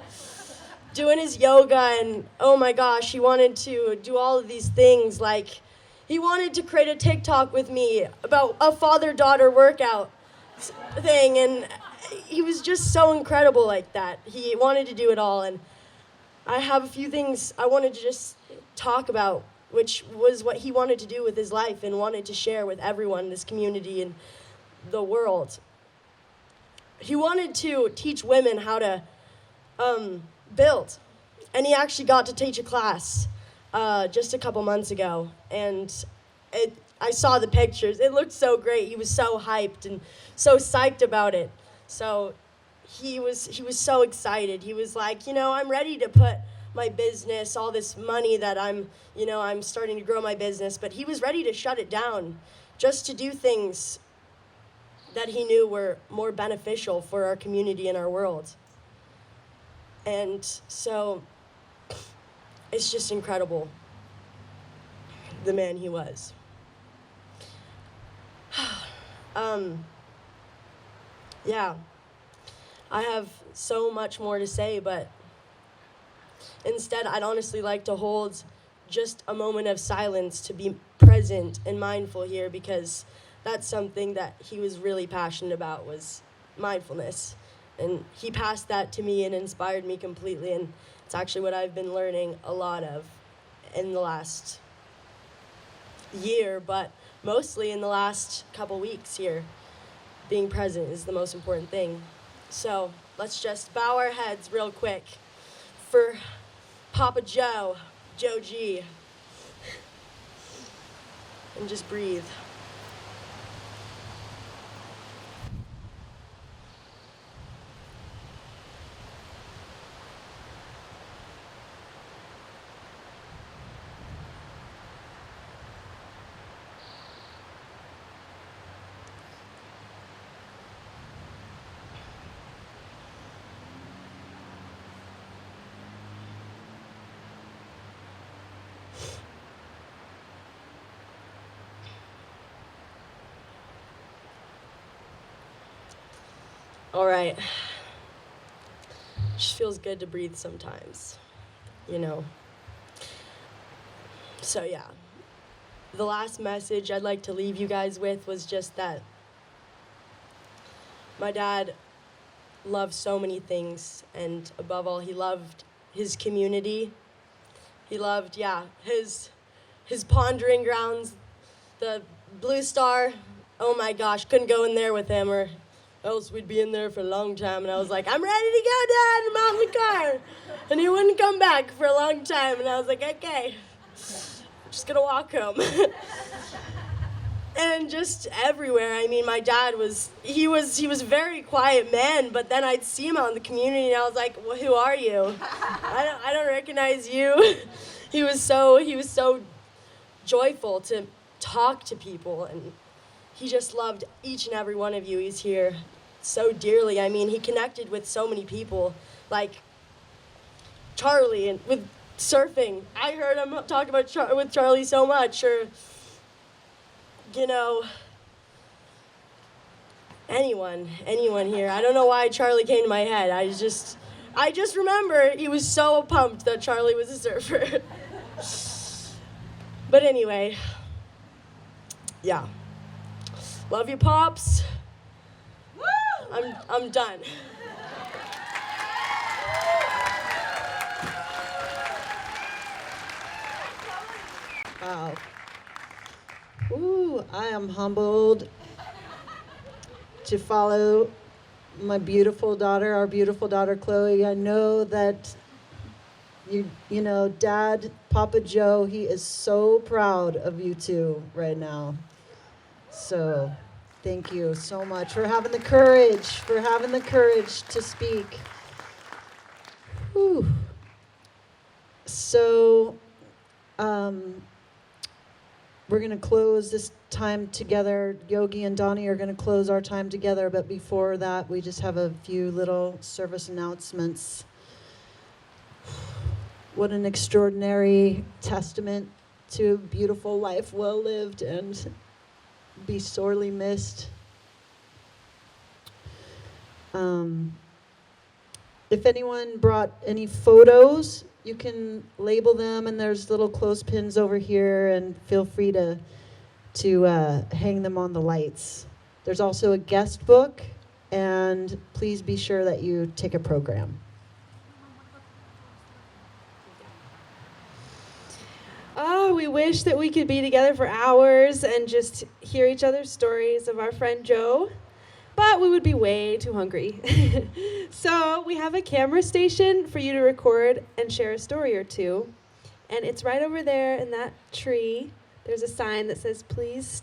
doing his yoga. And oh my gosh, he wanted to do all of these things. Like, he wanted to create a TikTok with me about a father-daughter workout thing, and he was just so incredible like that. He wanted to do it all, and I have a few things I wanted to just talk about, which was what he wanted to do with his life and wanted to share with everyone in this community and the world. He wanted to teach women how to build, and he actually got to teach a class just a couple months ago, and I saw the pictures. It looked so great. He was so hyped and so psyched about it. So he was so excited. He was like, I'm ready to put my business, all this money that I'm starting to grow my business, but he was ready to shut it down just to do things that he knew were more beneficial for our community and our world. And so it's just incredible, the man he was. Yeah, I have so much more to say, but instead I'd honestly like to hold just a moment of silence to be present and mindful here, because that's something that he was really passionate about, was mindfulness. And he passed that to me and inspired me completely, and it's actually what I've been learning a lot of in the last year, but mostly in the last couple weeks here. Being present is the most important thing. So let's just bow our heads real quick for Papa Joe, Joe G, and just breathe. All right. Just feels good to breathe sometimes, So yeah, the last message I'd like to leave you guys with was just that my dad loved so many things, and above all, he loved his community. He loved, his pondering grounds, the Blue Star. Oh my gosh, couldn't go in there with him, or else we'd be in there for a long time. And I was like, I'm ready to go, Dad, I'm out in the car. And he wouldn't come back for a long time. And I was like, okay, I'm just gonna walk home. and just everywhere. I mean, my dad he was a very quiet man, but then I'd see him out in the community, and I was like, well, who are you? I don't recognize you. He was so joyful to talk to people, and he just loved each and every one of you. He's here so dearly. I mean, he connected with so many people, like Charlie, and with surfing. I heard him talk about with Charlie so much, or anyone here. I don't know why Charlie came to my head. I just remember he was so pumped that Charlie was a surfer. But anyway, yeah. Love you, Pops. I'm done. Wow. Ooh, I am humbled to follow my beautiful daughter, our beautiful daughter Chloe. I know that you know, Dad, Papa Joe, he is so proud of you two right now. So, thank you so much for having the courage, to speak. Whew. So, we're going to close this time together. Yogi and Donnie are going to close our time together, but before that, we just have a few little service announcements. What an extraordinary testament to a beautiful life well lived and be sorely missed. If anyone brought any photos, you can label them, and there's little clothespins over here, and feel free to hang them on the lights. There's also a guest book, and please be sure that you take a program. Oh, we wish that we could be together for hours and just hear each other's stories of our friend Joe, but we would be way too hungry. So we have a camera station for you to record and share a story or two, and it's right over there in that tree. There's a sign that says, please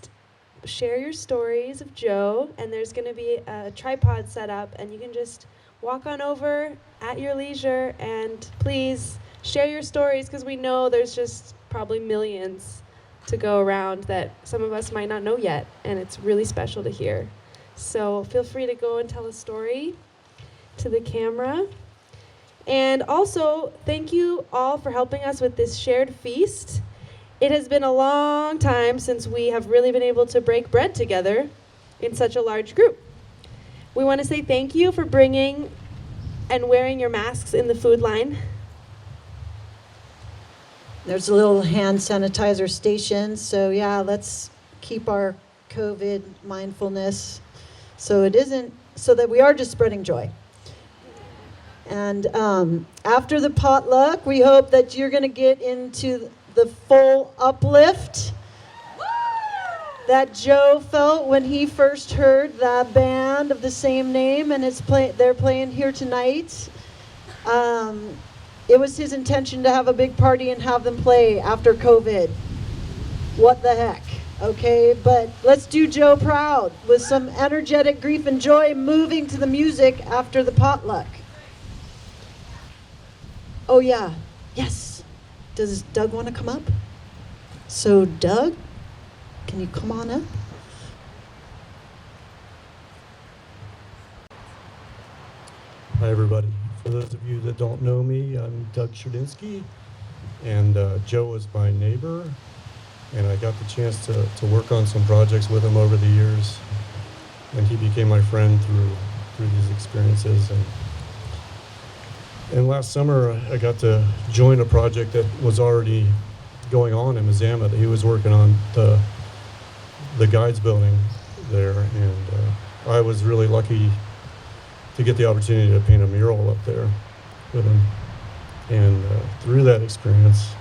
share your stories of Joe, and there's going to be a tripod set up, and you can just walk on over at your leisure and please share your stories, because we know there's just probably millions to go around that some of us might not know yet, and it's really special to hear. So feel free to go and tell a story to the camera. And also, thank you all for helping us with this shared feast. It has been a long time since we have really been able to break bread together in such a large group. We want to say thank you for bringing and wearing your masks in the food line. There's a little hand sanitizer station, so yeah, let's keep our COVID mindfulness so that we are just spreading joy. And after the potluck, we hope that you're going to get into the full uplift that Joe felt when he first heard that band of the same name, and they're playing here tonight. It was his intention to have a big party and have them play after COVID. What the heck, okay? But let's do Joe proud with some energetic grief and joy moving to the music after the potluck. Oh yeah, yes. Does Doug want to come up? So Doug, can you come on up? Hi everybody. For those of you that don't know me, I'm Doug Sherdinsky, and Joe was my neighbor, and I got the chance to work on some projects with him over the years, and he became my friend through these experiences. And last summer, I got to join a project that was already going on in Mazama that he was working on, the guides building there, and I was really lucky to get the opportunity to paint a mural up there with him. And through that experience,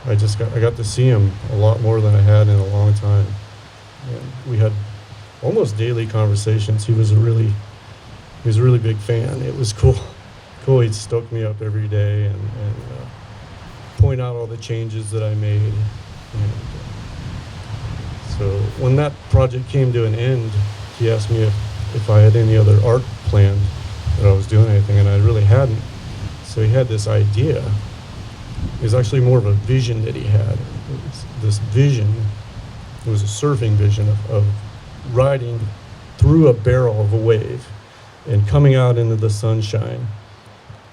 I got to see him a lot more than I had in a long time. And we had almost daily conversations. He was a really big fan. It was cool. He'd stoke me up every day and point out all the changes that I made. And So when that project came to an end, he asked me if I had any other art planned, that I was doing anything, and I really hadn't. So he had this idea. It was actually more of a vision that he had. This vision, it was a surfing vision of riding through a barrel of a wave and coming out into the sunshine.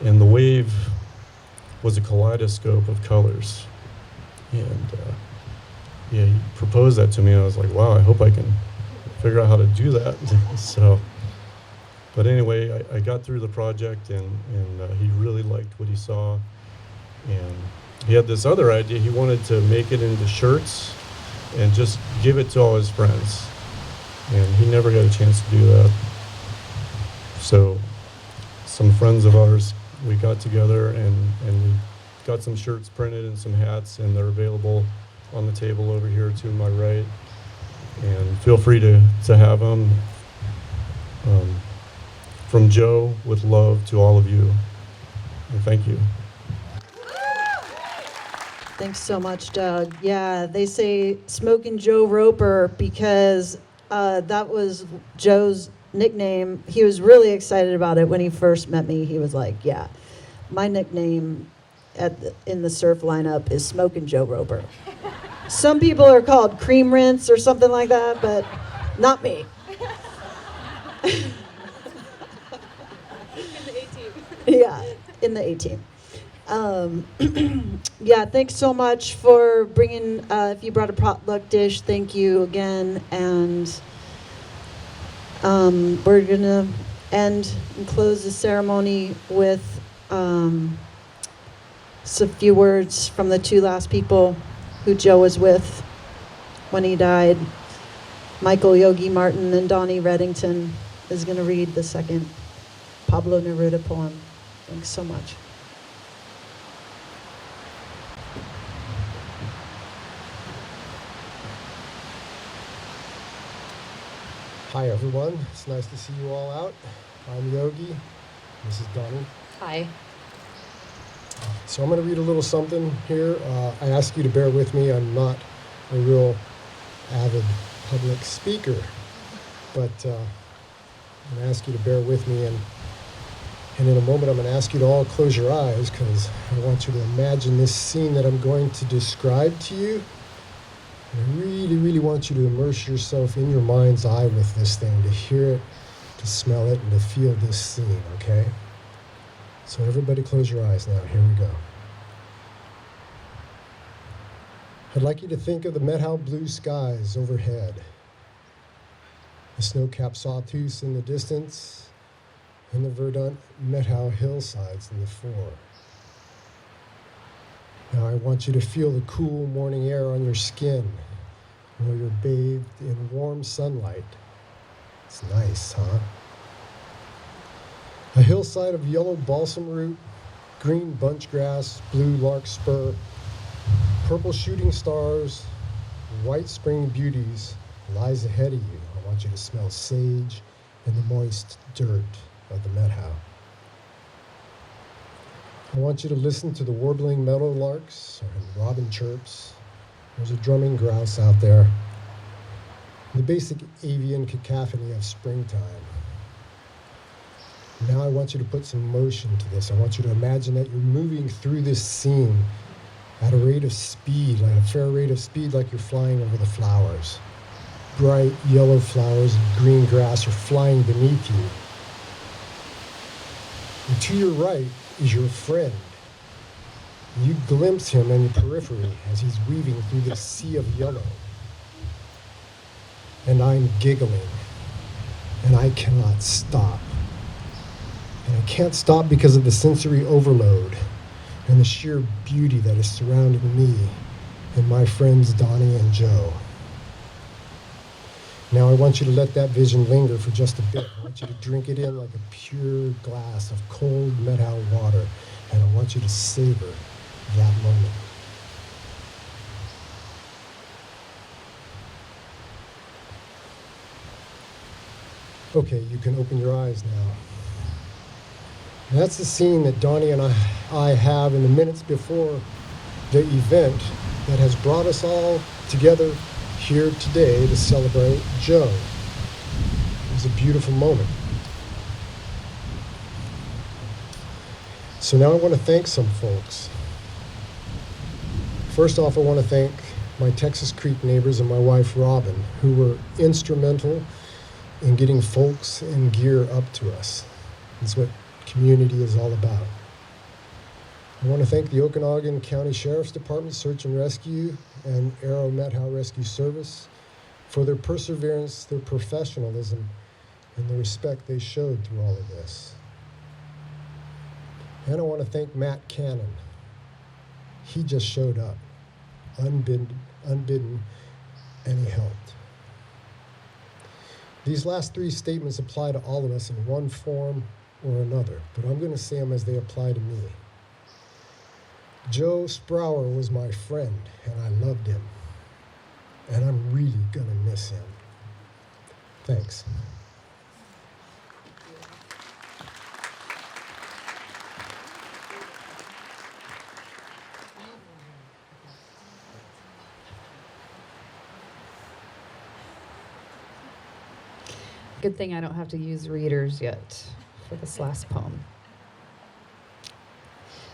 And the wave was a kaleidoscope of colors. And yeah, he proposed that to me, and I was like, wow, I hope I can figure out how to do that. So, but anyway, I got through the project, and he really liked what he saw. And he had this other idea. He wanted to make it into shirts and just give it to all his friends. And he never got a chance to do that. So some friends of ours, we got together and we got some shirts printed and some hats, and they're available on the table over here to my right. And feel free to have them. From Joe, with love to all of you. And thank you. Thanks so much, Doug. Yeah, they say Smokin' Joe Roper because that was Joe's nickname. He was really excited about it when he first met me. He was like, yeah, my nickname in the surf lineup is Smokin' Joe Roper. Some people are called Cream Rinse or something like that, but not me. Yeah, in the A-team. Yeah, thanks so much for bringing, if you brought a potluck dish, thank you again. And we're going to end and close the ceremony with some few words from the two last people who Joe was with when he died. Michael Yogi Martin and Donnie Reddington is going to read the second Pablo Neruda poem. Thanks so much. Hi everyone, it's nice to see you all out. I'm Yogi, this is Donnie. Hi. So I'm going to read a little something here. I ask you to bear with me. I'm not a real avid public speaker, but I'm going to ask you to bear with me, and in a moment I'm going to ask you to all close your eyes because I want you to imagine this scene that I'm going to describe to you. I really, really want you to immerse yourself in your mind's eye with this thing, to hear it, to smell it, and to feel this scene, okay? So everybody close your eyes now. Here we go. I'd like you to think of the Met-How blue skies overhead, the snow-capped sawtooths in the distance, and the verdant Met-How hillsides in the fore. Now I want you to feel the cool morning air on your skin while you're bathed in warm sunlight. It's nice, huh? A hillside of yellow balsam root, green bunch grass, blue larkspur, purple shooting stars, white spring beauties lies ahead of you. I want you to smell sage and the moist dirt of the Met-How. I want you to listen to the warbling meadowlarks and robin chirps. There's a drumming grouse out there. The basic avian cacophony of springtime. Now I want you to put some motion to this. I want you to imagine that you're moving through this scene at a rate of speed, like a fair rate of speed, like you're flying over the flowers. Bright yellow flowers and green grass are flying beneath you. And to your right is your friend. You glimpse him in the periphery as he's weaving through this sea of yellow. And I'm giggling, and I cannot stop. And I can't stop because of the sensory overload and the sheer beauty that is surrounding me and my friends Donnie and Joe. Now I want you to let that vision linger for just a bit. I want you to drink it in like a pure glass of cold Met-How water, and I want you to savor that moment. Okay, you can open your eyes now. And that's the scene that Donnie and I have in the minutes before the event that has brought us all together here today to celebrate Joe. It was a beautiful moment. So now I want to thank some folks. First off, I want to thank my Texas Creek neighbors and my wife Robin, who were instrumental in getting folks and gear up to us. That's what community is all about. I want to thank the Okanagan County Sheriff's Department Search and Rescue and Arrow Methow Rescue Service for their perseverance, their professionalism, and the respect they showed through all of this. And I want to thank Matt Cannon. He just showed up, unbidden, and he helped. These last three statements apply to all of us in one form or another, but I'm going to say them as they apply to me. Joe Sprauer was my friend, and I loved him. And I'm really going to miss him. Thanks. Good thing I don't have to use readers yet for this last poem.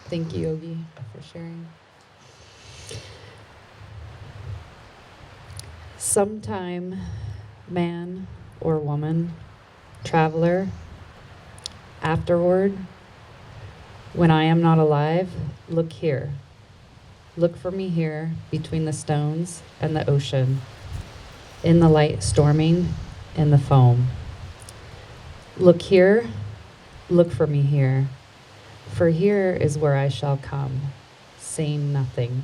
Thank you, Yogi, for sharing. Sometime, man or woman, traveler, afterward, when I am not alive, look here. Look for me here between the stones and the ocean, in the light storming, in the foam. Look here, look for me here, for here is where I shall come, saying nothing.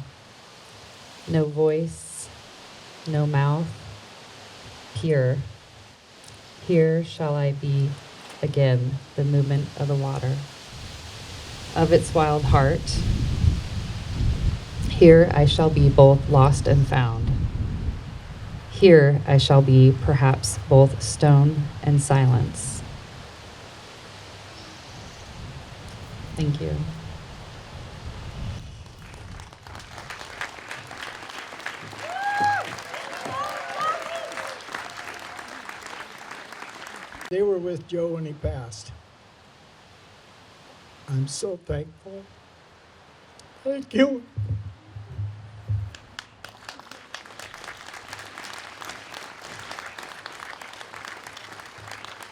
No voice, no mouth, pure. Here shall I be again, the movement of the water, of its wild heart. Here I shall be both lost and found. Here I shall be perhaps both stone and silence. Thank you. They were with Joe when he passed. I'm so thankful. Thank you.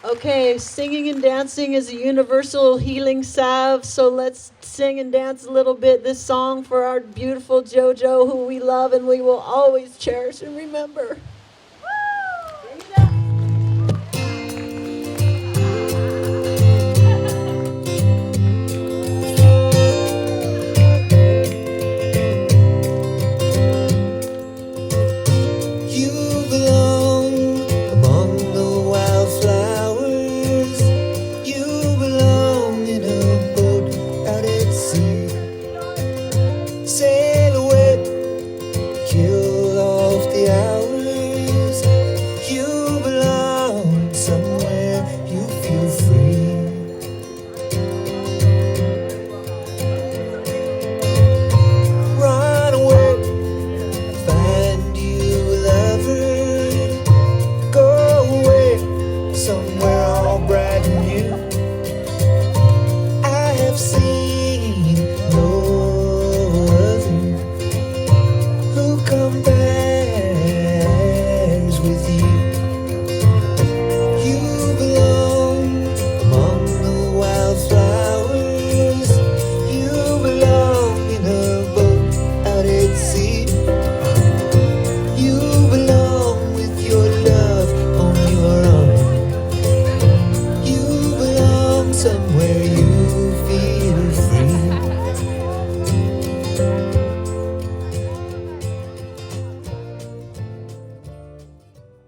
Okay, singing and dancing is a universal healing salve, so let's sing and dance a little bit this song for our beautiful JoJo, who we love and we will always cherish and remember.